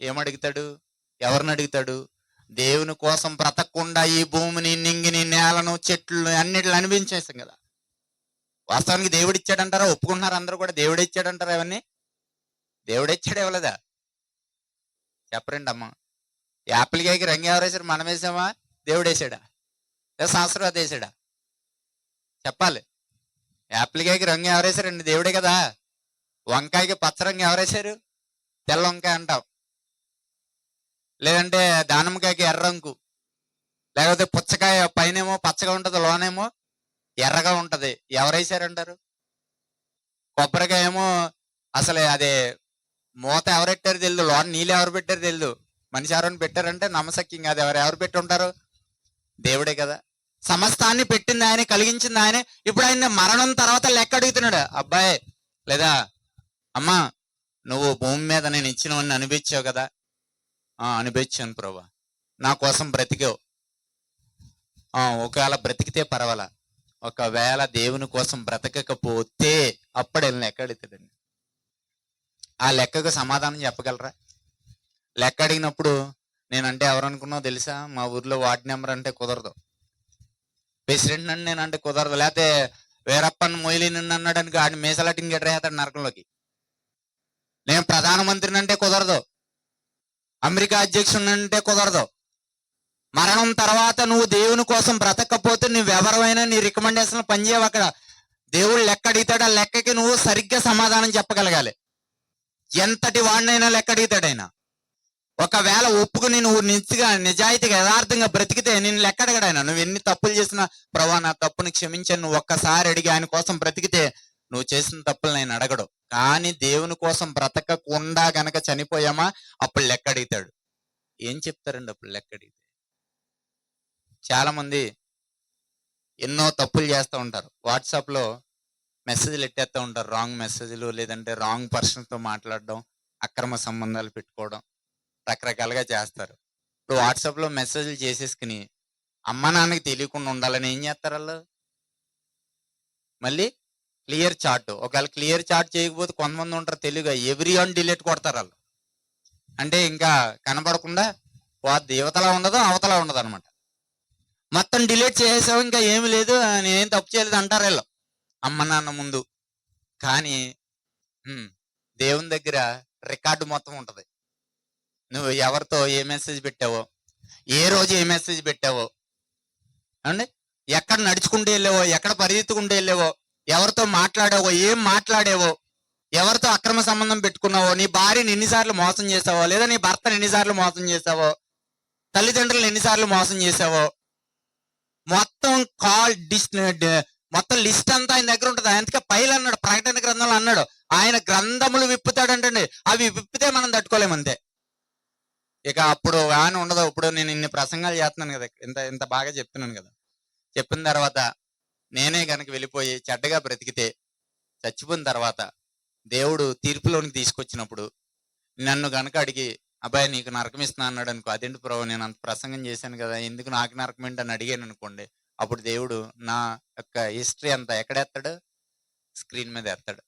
ఏమడుగుతాడు? ఎవరిని అడుగుతాడు? దేవుని కోసం బ్రతకకుండా ఈ భూమిని, నింగిని, నేలను, చెట్లు అన్నిటిని అనిపించేస్తాం కదా. వాస్తవానికి దేవుడు ఇచ్చాడంటారా? ఒప్పుకుంటున్నారు అందరూ కూడా? దేవుడే ఇచ్చాడంటారా? ఇవన్నీ దేవుడే ఇచ్చాడు, ఇవ్వలేదా? చెప్పరండి అమ్మ. యాపిల్కాయకి రంగు ఎవరు వేసారు? మనం వేసామా? దేవుడు వేసాడా? లేదా శాస్త్రవేత్త వేసాడా? చెప్పాలి. యాపిల్కాయకి రంగు ఎవరు వేసారండి? దేవుడే కదా. వంకాయకి పచ్చ రంగు ఎవరు వేసారు? తెల్ల వంకాయ అంటాం. లేదంటే దానిమ్మకాయకి ఎర్ర రంగు, లేకపోతే పుచ్చకాయ పైనేమో పచ్చగా ఉంటది, లోనేమో ఎర్రగా ఉంటది. ఎవరేసారంటారు? కొబ్బరికాయ ఏమో అసలు అదే మూత ఎవరెట్టారు తెలియదు, లోన నీళ్ళు ఎవరు పెట్టారు తెలియదు. మనిషి ఎవరైనా పెట్టారంటే నమ్మశక్యం కాదు. ఎవరు పెట్టి ఉంటారు? దేవుడే కదా. సమస్తాన్ని పెట్టింది ఆయనే, కలిగించింది ఆయనే. ఇప్పుడు ఆయన మరణం తర్వాత లెక్క అడుగుతున్నాడు. అబ్బాయి లేదా అమ్మా, నువ్వు భూమి మీద నేను ఇచ్చినవన్నీ అనిపించావు కదా. అనిపించాను ప్రభా, నా కోసం బ్రతికావు. ఒకవేళ బ్రతికితే పర్వాలా, ఒకవేళ దేవుని కోసం బ్రతకకపోతే అప్పుడు వెళ్ళి లెక్క అడుగుతాడండి. ఆ లెక్కకు సమాధానం చెప్పగలరా? లెక్క అడిగినప్పుడు నేనంటే ఎవరనుకున్నావు తెలుసా? మా ఊర్లో వార్డు నెంబర్ అంటే కుదరదు, ప్రెసిడెంట్ అని నేనంటే కుదరదు, లేకపోతే వీరప్పన్ మొయిలీ నిన్ను అన్నాడానికి ఆడిని మీసలాటింగ్ గెటరేస్తాడు నరకంలోకి. నేను ప్రధానమంత్రిని అంటే కుదరదు, అమెరికా అధ్యక్షుడిని అంటే కుదరదు, మరణం తర్వాత నువ్వు దేవుని కోసం బ్రతకపోతే నువ్వెవరైనా నీ రికమెండేషన్ పనిచేయవు అక్కడ. దేవుడు లెక్క అడుగుతాడు, ఆ లెక్కకి నువ్వు సరిగ్గా సమాధానం చెప్పగలగాలి. ఎంతటి వాడినైనా లెక్క అడుగుతాడు ఆయన. ఒకవేళ ఒప్పుకుని నువ్వు నిజాయితీగా యథార్థంగా బ్రతికితే నేను లెక్క అడగడు ఆయన. నువ్వు ఎన్ని తప్పులు చేసినా, ప్రభా నా తప్పుని క్షమించాను నువ్వు ఒక్కసారి అడిగి ఆయన కోసం బ్రతికితే నువ్వు చేసిన తప్పులు నేను అడగడు. కానీ దేవుని కోసం బ్రతకకుండా గనక చనిపోయామా అప్పుడు లెక్క అడుగుతాడు. ఏం చెప్తారండి అప్పుడు లెక్క అడిగితే? చాలా మంది ఎన్నో తప్పులు చేస్తూ ఉంటారు. వాట్సాప్లో మెసేజ్లు ఎట్టేస్తూ ఉంటారు, రాంగ్ మెసేజ్లు, లేదంటే రాంగ్ పర్సన్తో మాట్లాడడం, అక్రమ సంబంధాలు పెట్టుకోవడం, రకరకాలుగా చేస్తారు. ఇప్పుడు వాట్సాప్లో మెసేజ్లు చేసేసుకుని అమ్మ నాన్నకి తెలియకుండా ఉండాలని ఏం చేస్తారు వాళ్ళు? మళ్ళీ క్లియర్ చాట్. ఒకవేళ క్లియర్ చాట్ చేయకపోతే కొంతమంది ఉంటారు తెలుగుగా ఎవ్రీ వన్ డిలీట్ కొడతారు వాళ్ళు. అంటే ఇంకా కనపడకుండా దేవతలా ఉండదు, అవతలా ఉండదు అనమాట. మొత్తం డిలీట్ చేసేసావు, ఇంకా ఏమి లేదు, నేనేం తప్పు చేయలేదు అంటారు వీళ్ళు అమ్మ నాన్న ముందు. కానీ దేవుని దగ్గర రికార్డు మొత్తం ఉంటది. నువ్వు ఎవరితో ఏ మెసేజ్ పెట్టావో, ఏ రోజు ఏ మెసేజ్ పెట్టావో అండి, ఎక్కడ నడుచుకుంటూ వెళ్ళావో, ఎక్కడ పరిగెత్తుకుంటూ వెళ్ళావో, ఎవరితో మాట్లాడావో, ఏం మాట్లాడావో, ఎవరితో అక్రమ సంబంధం పెట్టుకున్నావో, నీ భార్యని ఎన్నిసార్లు మోసం చేసావో, లేదా నీ భర్తను ఎన్నిసార్లు మోసం చేసావో, తల్లిదండ్రులను ఎన్నిసార్లు మోసం చేసావో, మొత్తం మొత్తం లిస్ట్ అంతా ఆయన దగ్గర ఉంటుంది. అందుకే పైలు అన్నాడు, ప్రకటన గ్రంథంలో అన్నాడు ఆయన గ్రంథములు విప్పుతాడంటండి. అవి విప్పితే మనం తట్టుకోలేమంతే. ఇక అప్పుడు వాన ఉండదు. ఇప్పుడు నేను ఇన్ని ప్రసంగాలు చేస్తున్నాను కదా, ఇంత ఇంత బాగా చెప్తున్నాను కదా, చెప్పిన తర్వాత నేనే కనుక వెళ్ళిపోయి చెడ్డగా బ్రతికితే చచ్చిపోయిన తర్వాత దేవుడు తీర్పులోనికి తీసుకొచ్చినప్పుడు నన్ను కనుక అడిగి అబ్బాయి నీకు నరకం ఇస్తున్నా అన్నాడు అనుకో, అదేంటి ప్రభు నేను అంత ప్రసంగం చేశాను కదా, ఎందుకు నాకు నరకం ఏంటి అని అడిగాను అనుకోండి, అప్పుడు దేవుడు నా యొక్క హిస్టరీ అంతా ఎక్కడెత్తాడు? స్క్రీన్ మీద ఎత్తాడు.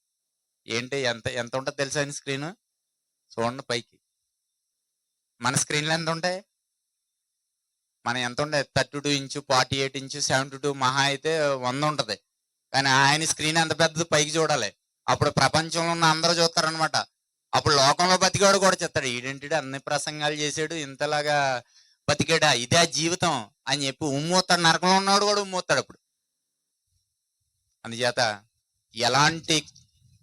ఏంటి ఎంత ఎంత ఉంటుంది తెలుసా ఆయన స్క్రీన్? చూడండి పైకి. మన స్క్రీన్లో ఎంత ఉంటాయి? మనం ఎంత ఉంటాయి? 32 ఇంచు, 48 ఇంచు, 72, మహా అయితే 100 ఉంటది. కానీ ఆయన స్క్రీన్ ఎంత పెద్దది పైకి చూడాలి. అప్పుడు ప్రపంచంలో ఉన్న అందరూ చూస్తారనమాట. అప్పుడు లోకంలో బతికాడు కూడా చెప్తాడు, ఈడేంటి అన్ని ప్రసంగాలు చేసాడు, ఇంతలాగా బతికాడా, ఇదే జీవితం అని చెప్పి ఉమ్మూతాడు. నరకంలో ఉన్నాడు కూడా ఉమ్మూతాడు అప్పుడు. అందుచేత ఎలాంటి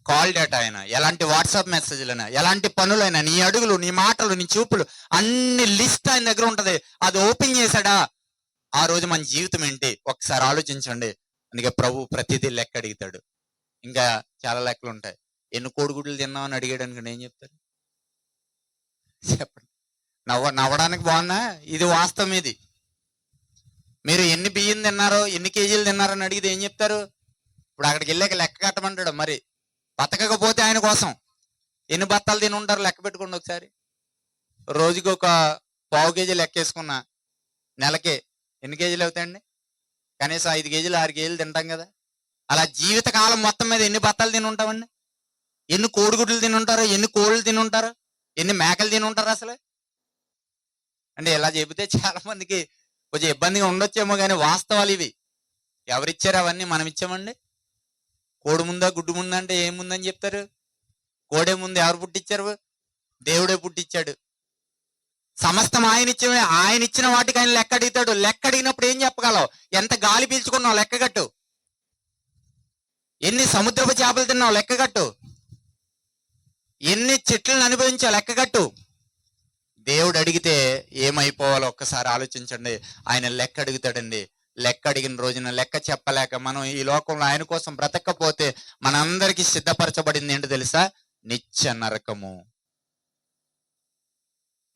కాల్ డేటా అయినా, ఎలాంటి వాట్సాప్ మెసేజ్లైనా, ఎలాంటి పనులైనా, నీ అడుగులు, నీ మాటలు, నీ చూపులు అన్ని లిస్ట్ ఆయన దగ్గర ఉంటది. అది ఓపెన్ చేశాడా ఆ రోజు మన జీవితం ఏంటి ఒకసారి ఆలోచించండి. అందుకే ప్రభు ప్రతిదీ లెక్క అడుగుతాడు. ఇంకా చాలా లెక్కలు ఉంటాయి. ఎన్ని కోడిగుడ్లు తిన్నామని అడిగాడు అనుకోండి, ఏం చెప్తారు చెప్పండి? నవ్వడానికి బాగున్నా, ఇది వాస్తవం. ఇది మీరు ఎన్ని బియ్యం తిన్నారో, ఎన్ని కేజీలు తిన్నారని అడిగితే ఏం చెప్తారు? ఇప్పుడు అక్కడికి వెళ్ళాక లెక్క కట్టమంటాడు. మరి బతకకపోతే ఆయన కోసం ఎన్ని బత్తాలు తిని ఉంటారు లెక్క పెట్టుకోండి ఒకసారి. రోజుకి ఒక పావు కేజీ లెక్క వేసుకున్నా నెలకే ఎన్ని కేజీలు అవుతాయండి? కనీసం 5 కేజీలు 6 కేజీలు తింటాం కదా. అలా జీవితకాలం మొత్తం మీద ఎన్ని బత్తాలు తిని ఉంటామండి? ఎన్ని కోడిగుడ్లు తిని ఉంటారు, ఎన్ని కోళ్ళు తిని ఉంటారు, ఎన్ని మేకలు తిని ఉంటారు అసలు? అంటే ఇలా చెబితే చాలా మందికి కొంచెం ఇబ్బందిగా ఉండొచ్చేమో, కానీ వాస్తవాలు ఇవి. ఎవరిచ్చారు అవన్నీ? మనం ఇచ్చామండి. కోడి ముందా గుడ్డు ముందా అంటే ఏముందని చెప్తారు? కోడే ముందు ఎవరు పుట్టించారు? దేవుడే పుట్టించాడు. సమస్తం ఆయన ఇచ్చిన వాటికి ఆయన లెక్క అడుగుతాడు. లెక్క అడిగినప్పుడు ఏం చెప్పగలవు? ఎంత గాలి పీల్చుకున్నావు లెక్కగట్టు, ఎన్ని సముద్రపు చేపలు తిన్నావు లెక్కగట్టు, ఎన్ని చెట్లను అనుభవించావు లెక్కగట్టు. దేవుడు అడిగితే ఏమైపోవాలో ఒక్కసారి ఆలోచించండి. ఆయన లెక్క అడుగుతాడండి. లెక్క అడిగిన రోజున లెక్క చెప్పలేక మనం ఈ లోకంలో ఆయన కోసం బ్రతకపోతే మనందరికీ సిద్ధపరచబడింది ఏంటి తెలుసా? నిత్య నరకము.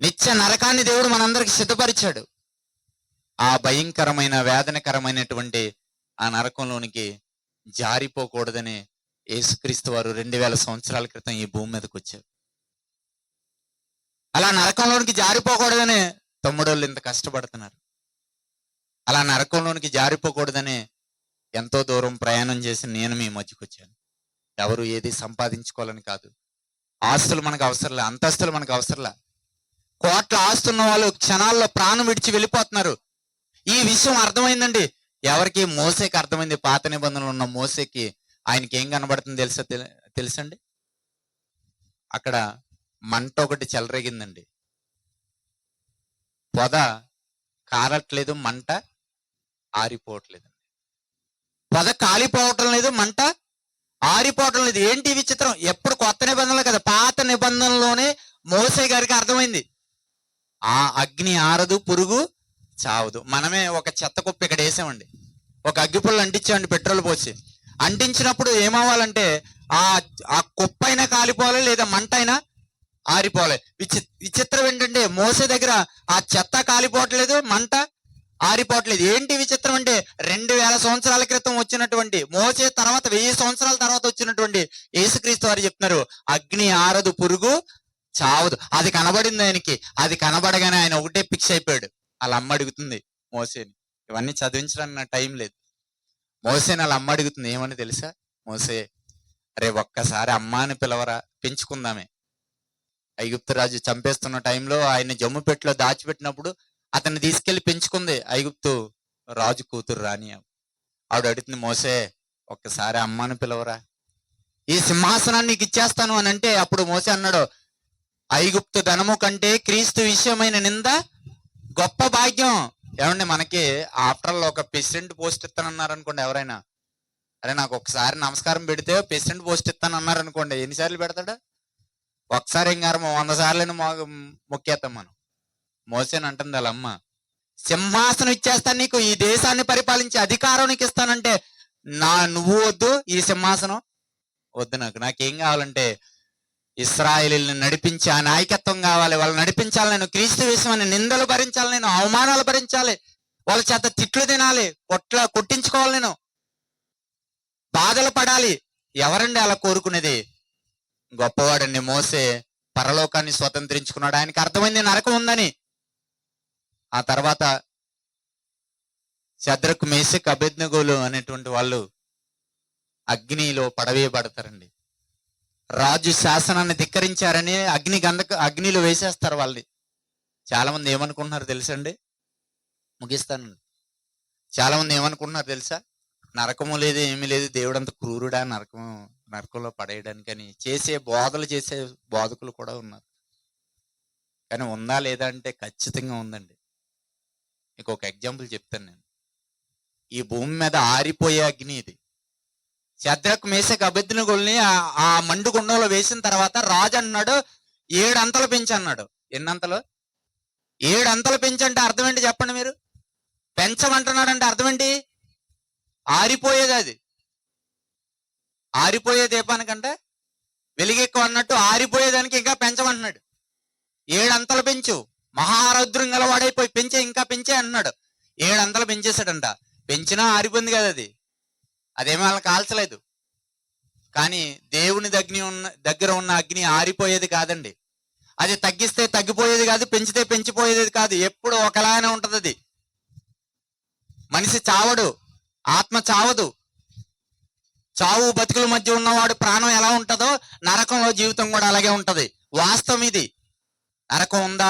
నిత్య నరకాన్ని దేవుడు మనందరికి సిద్ధపరిచాడు. ఆ భయంకరమైన వేదనకరమైనటువంటి ఆ నరకంలోనికి జారిపోకూడదని యేసుక్రీస్తు వారు 2000 సంవత్సరాల క్రితం ఈ భూమి మీదకి వచ్చారు. అలా నరకంలోనికి జారిపోకూడదని తమ్ముడోళ్ళు ఇంత కష్టపడుతున్నారు. అలా నరకంలోనికి జారిపోకూడదని ఎంతో దూరం ప్రయాణం చేసి నేను మీ మధ్యకు వచ్చాను. ఎవరు ఏది సంపాదించుకోవాలని కాదు. ఆస్తులు మనకు అవసరంలే, అంతస్తులు మనకు అవసరంలే. కోట్ల ఆస్తున్న వాళ్ళు క్షణాల్లో ప్రాణం విడిచి వెళ్ళిపోతున్నారు. ఈ విషయం అర్థమైందండి ఎవరికి? మోసేకి అర్థమైంది. పాత నిబంధనలు ఉన్న మోసేకి ఆయనకి ఏం కనబడుతుంది తెలుసండి? అక్కడ మంట ఒకటి చెలరేగిందండి. పొద కారట్లేదు, మంట ఆరిపోవట్లేదు. పొద కాలిపోవటం లేదు, మంట ఆరిపోవటం లేదు. ఏంటి విచిత్రం? ఎప్పుడు కొత్త నిబంధనలు కదా, పాత నిబంధనలోనే మోసే గారికి అర్థమైంది, ఆ అగ్ని ఆరదు, పురుగు చావదు. మనమే ఒక చెత్త కుప్ప ఇక్కడ వేసామండి, ఒక అగ్గిపుల్ల అంటించామండి పెట్రోల్ పోసి. అంటించినప్పుడు ఏమవ్వాలంటే ఆ ఆ కుప్ప అయినా కాలిపోవాలి, లేదా మంట అయినా ఆరిపోవాలి. విచిత్రం ఏంటంటే మోసే దగ్గర ఆ చెత్త కాలిపోవట్లేదు, మంట ఆరిపోవట్లేదు. ఏంటి విచిత్రం అంటే 2000 సంవత్సరాల క్రితం వచ్చినటువంటి మోసే తర్వాత 1000 సంవత్సరాల తర్వాత వచ్చినటువంటి యేసుక్రీస్తు వారు చెప్తున్నారు, అగ్ని ఆరదు, పురుగు చావదు. అది కనబడింది ఆయనకి. అది కనబడగానే ఆయన ఒకటే ఫిక్స్ అయిపోయాడు. వాళ్ళ అమ్మ అడుగుతుంది మోసేని, ఇవన్నీ చదివించడానికి నా టైం లేదు. మోసేని వాళ్ళ అమ్మ అడుగుతుంది, ఏమని తెలుసా? మోసే, అరే ఒక్కసారి అమ్మాని పిలవరా, పెంచుకుందామే. ఐగుప్తు రాజు చంపేస్తున్న టైంలో ఆయన జమ్ము పెట్టిలో దాచిపెట్టినప్పుడు అతన్ని తీసుకెళ్లి పెంచుకుంది ఐగుప్తు రాజు కూతురు రాని. ఆవిడ అడుగుతుంది, మోసే ఒక్కసారి అమ్మాని పిలవరా, ఈ సింహాసనాన్ని నీకు ఇచ్చేస్తాను అని అంటే, అప్పుడు మోసే అన్నాడు, ఐగుప్తు ధనము కంటే క్రీస్తు విషయమైన నింద గొప్ప భాగ్యం. ఏమండి, మనకి ఆఫ్టర్ ఒక ప్రెసిడెంట్ పోస్ట్ ఇస్తానన్నారు అనుకోండి ఎవరైనా, అరే నాకు ఒకసారి నమస్కారం పెడితే ప్రెసిడెంట్ పోస్ట్ ఇస్తానన్నారు అనుకోండి, ఎన్నిసార్లు పెడతాడు? ఒకసారి ఏం గారు 100 సార్లు మొక్కేస్తాం మనం. మోసేని అంటుంది వాళ్ళ అమ్మ, సింహాసనం ఇచ్చేస్తాను నీకు, ఈ దేశాన్ని పరిపాలించే అధికారం నీకు ఇస్తానంటే, నువ్వు వద్దు, ఈ సింహాసనం వద్దు, నాకేం కావాలంటే ఇశ్రాయేలుని నడిపించి ఆ నాయకత్వం కావాలి, వాళ్ళు నడిపించాలి, నేను క్రీస్తు విషయమని నిందలు భరించాలి, నేను అవమానాలు భరించాలి, వాళ్ళ చేత తిట్లు తినాలి, కొట్టించుకోవాలి, నేను బాధలు పడాలి. ఎవరండి అలా కోరుకునేది? గొప్పవాడండి మోసే. పరలోకాన్ని స్వతంత్రించుకున్నాడు. ఆయనకి అర్థమైంది నరకం ఉందని. ఆ తర్వాత శద్రకు, మేషక్, అబేద్నెగోలు అనేటువంటి వాళ్ళు అగ్నిలో పడవేయబడతారండి. రాజు శాసనాన్ని ధిక్కరించారని అగ్నిలో వేసేస్తారు వాళ్ళని. చాలా మంది ఏమనుకుంటున్నారు తెలుసండి? ముగిస్తానండి. చాలా మంది ఏమనుకుంటున్నారు తెలుసా? నరకము లేదు, ఏమీ లేదు, దేవుడు అంత క్రూరుడా నరకంలో పడేయడానికి అని చేసే బోధకులు కూడా ఉన్నారు. కానీ ఉందా లేదా అంటే ఖచ్చితంగా ఉందండి. మీకు ఒక ఎగ్జాంపుల్ చెప్తాను నేను. ఈ భూమి మీద ఆరిపోయే అగ్ని ఇది. శద్రకు, మేషక్, అబేద్నెగోల్ని ఆ మండుగుండంలో వేసిన తర్వాత రాజు అన్నాడు, 7 అంతలు పెంచి అన్నాడు. ఎన్నంతలు? 7 అంతలు పెంచంటే అర్థం ఏంటి చెప్పండి మీరు? పెంచమంటున్నాడంటే అర్థం ఏంటి? ఆరిపోయేది అది. ఆరిపోయే దీపానికంటే వెలిగెక్కువ అన్నట్టు ఆరిపోయేదానికి ఇంకా పెంచమంటున్నాడు. 7 అంతలు పెంచు, మహారౌద్రం గలవాడైపోయి పెంచే, ఇంకా పెంచే అన్నాడు. 7 అంతలు పెంచేశాడంట. పెంచినా ఆరిపోయింది కదా అది. అదేమీ వాళ్ళని కాల్చలేదు. కానీ దేవుని దగ్గర ఉన్న అగ్ని ఆరిపోయేది కాదండి. అది తగ్గిస్తే తగ్గిపోయేది కాదు, పెంచితే పెంచిపోయేది కాదు. ఎప్పుడు ఒకలానే ఉంటది అది. మనిషి చావడు, ఆత్మ చావదు. చావు బతుకుల మధ్య ఉన్నవాడు ప్రాణం ఎలా ఉంటుందో నరకంలో జీవితం కూడా అలాగే ఉంటది. వాస్తవం ఇది. నరకం ఉందా?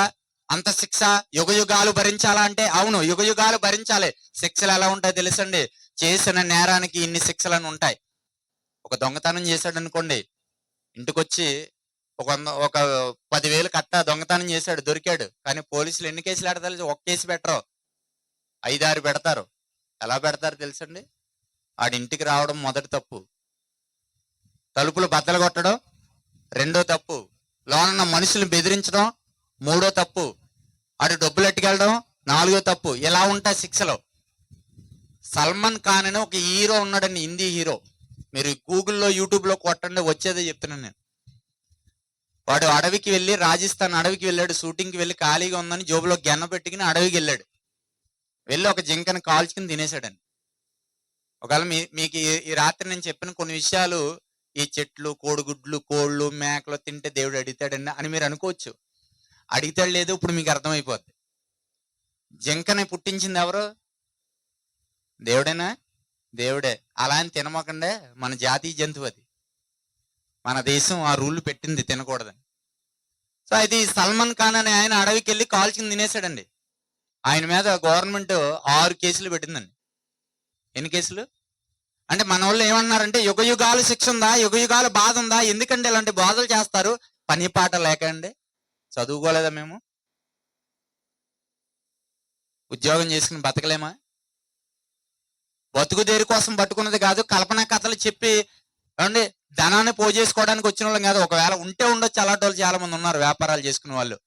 అంత శిక్ష యుగయుగాలు భరించాలా అంటే అవును, యుగయుగాలు భరించాలి. శిక్షలు ఎలా ఉంటాయి తెలుసండి? చేసిన నేరానికి ఇన్ని శిక్షలను ఉంటాయి. ఒక దొంగతనం చేశాడు అనుకోండి, ఇంటికొచ్చి ఒక 10,000 కట్ట దొంగతనం చేశాడు, దొరికాడు. కానీ పోలీసులు ఎన్ని కేసులు పెడతారు? 1 కేసు పెట్టరు, 5-6 పెడతారు. ఎలా పెడతారు తెలుసండి? ఆడి ఇంటికి రావడం మొదటి తప్పు, తలుపులు బద్దలు కొట్టడం రెండో తప్పు, లోనున్న మనుషులు బెదిరించడం మూడో తప్పు, ఆడు డబ్బులు ఎట్టుకెళ్ళడం 4వ తప్పు. ఇలా ఉంటాయి శిక్షలు. సల్మాన్ ఖాన్ అని ఒక హీరో ఉన్నాడండి, హిందీ హీరో. మీరు గూగుల్లో, యూట్యూబ్లో కొట్టండి, వచ్చేదే చెప్తున్నాను నేను. వాడు అడవికి వెళ్ళి, రాజస్థాన్ అడవికి వెళ్ళాడు. షూటింగ్కి వెళ్ళి ఖాళీగా ఉందని జోబులో గెన్న పెట్టుకుని అడవికి వెళ్ళాడు. వెళ్ళి ఒక జింకను కాల్చుకుని తినేశాడండి. ఒకవేళ మీకు ఈ రాత్రి నేను చెప్పిన కొన్ని విషయాలు, ఈ చెట్లు, కోడిగుడ్లు, కోళ్ళు, మేకలు తింటే దేవుడు అడుగుతాడండి అని మీరు అనుకోవచ్చు. అడిగితాడు లేదు, ఇప్పుడు మీకు అర్థమైపోద్ది. జింకని పుట్టించింది ఎవరు? దేవుడేనా? దేవుడే. అలా అని తినమకండే, మన జాతీయ జంతువు అది. మన దేశం ఆ రూల్ పెట్టింది తినకూడదని. సో అయితే ఈ సల్మాన్ ఖాన్ అనే ఆయన అడవికి వెళ్ళి కాల్చుకుని తినేశాడండి. ఆయన మీద గవర్నమెంట్ 6 కేసులు పెట్టిందండి. ఎన్ని కేసులు? అంటే మన వాళ్ళు ఏమన్నారంటే, యుగయుగాలు శిక్ష ఉందా, యుగయుగాలు బాధ ఉందా, ఎందుకంటే ఇలాంటి బాధలు చేస్తారు? పని పాట లేకండి, చదువుకోలేదా మేము? ఉద్యోగం చేసుకుని బతకలేమా? బతుకు దేరి కోసం పట్టుకున్నది కాదు, కల్పన కథలు చెప్పి ఏమండి ధనాన్ని పోజేసుకోవడానికి వచ్చిన వాళ్ళం కాదు. ఒకవేళ ఉంటే ఉండొచ్చు, అలాంటి వాళ్ళు చాలా మంది ఉన్నారు వ్యాపారాలు చేసుకునే వాళ్ళు.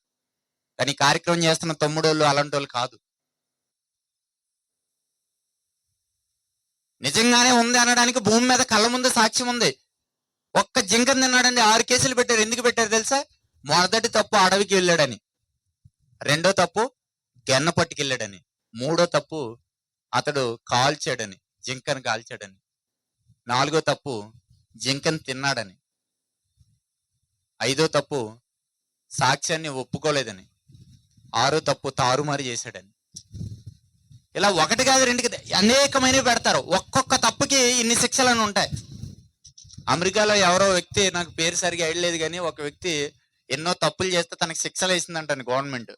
కానీ కార్యక్రమం చేస్తున్న తమ్ముడోళ్ళు అలాంటి వాళ్ళు కాదు. నిజంగానే ఉంది అనడానికి భూమి మీద కళ్ళ ముందు సాక్ష్యం ఉంది. ఒక్క జింకను తిన్నాడండి, 6 కేసులు పెట్టారు. ఎందుకు పెట్టారు తెలుసా? మొదటి తప్పు అడవికి వెళ్ళాడని, రెండో తప్పు గెన్న పట్టుకెళ్ళాడని, మూడో తప్పు అతడు కాల్చాడని, జింకను కాల్చాడని, నాలుగో తప్పు జింకను తిన్నాడని, ఐదో తప్పు సాక్ష్యాన్ని ఒప్పుకోలేదని, ఆరో తప్పు తారుమారు చేశాడని. ఇలా ఒకటి కాదు, రెండు కాదు, అనేకమైనవి పెడతారు. ఒక్కొక్క తప్పుకి ఇన్ని శిక్షలను ఉంటాయి. అమెరికాలో ఎవరో వ్యక్తి, నాకు పేరు సరిగా ఐడలేదు కానీ, ఒక వ్యక్తి ఎన్నో తప్పులు చేస్తే తనకి శిక్షలు వేసిందంటండి గవర్నమెంట్.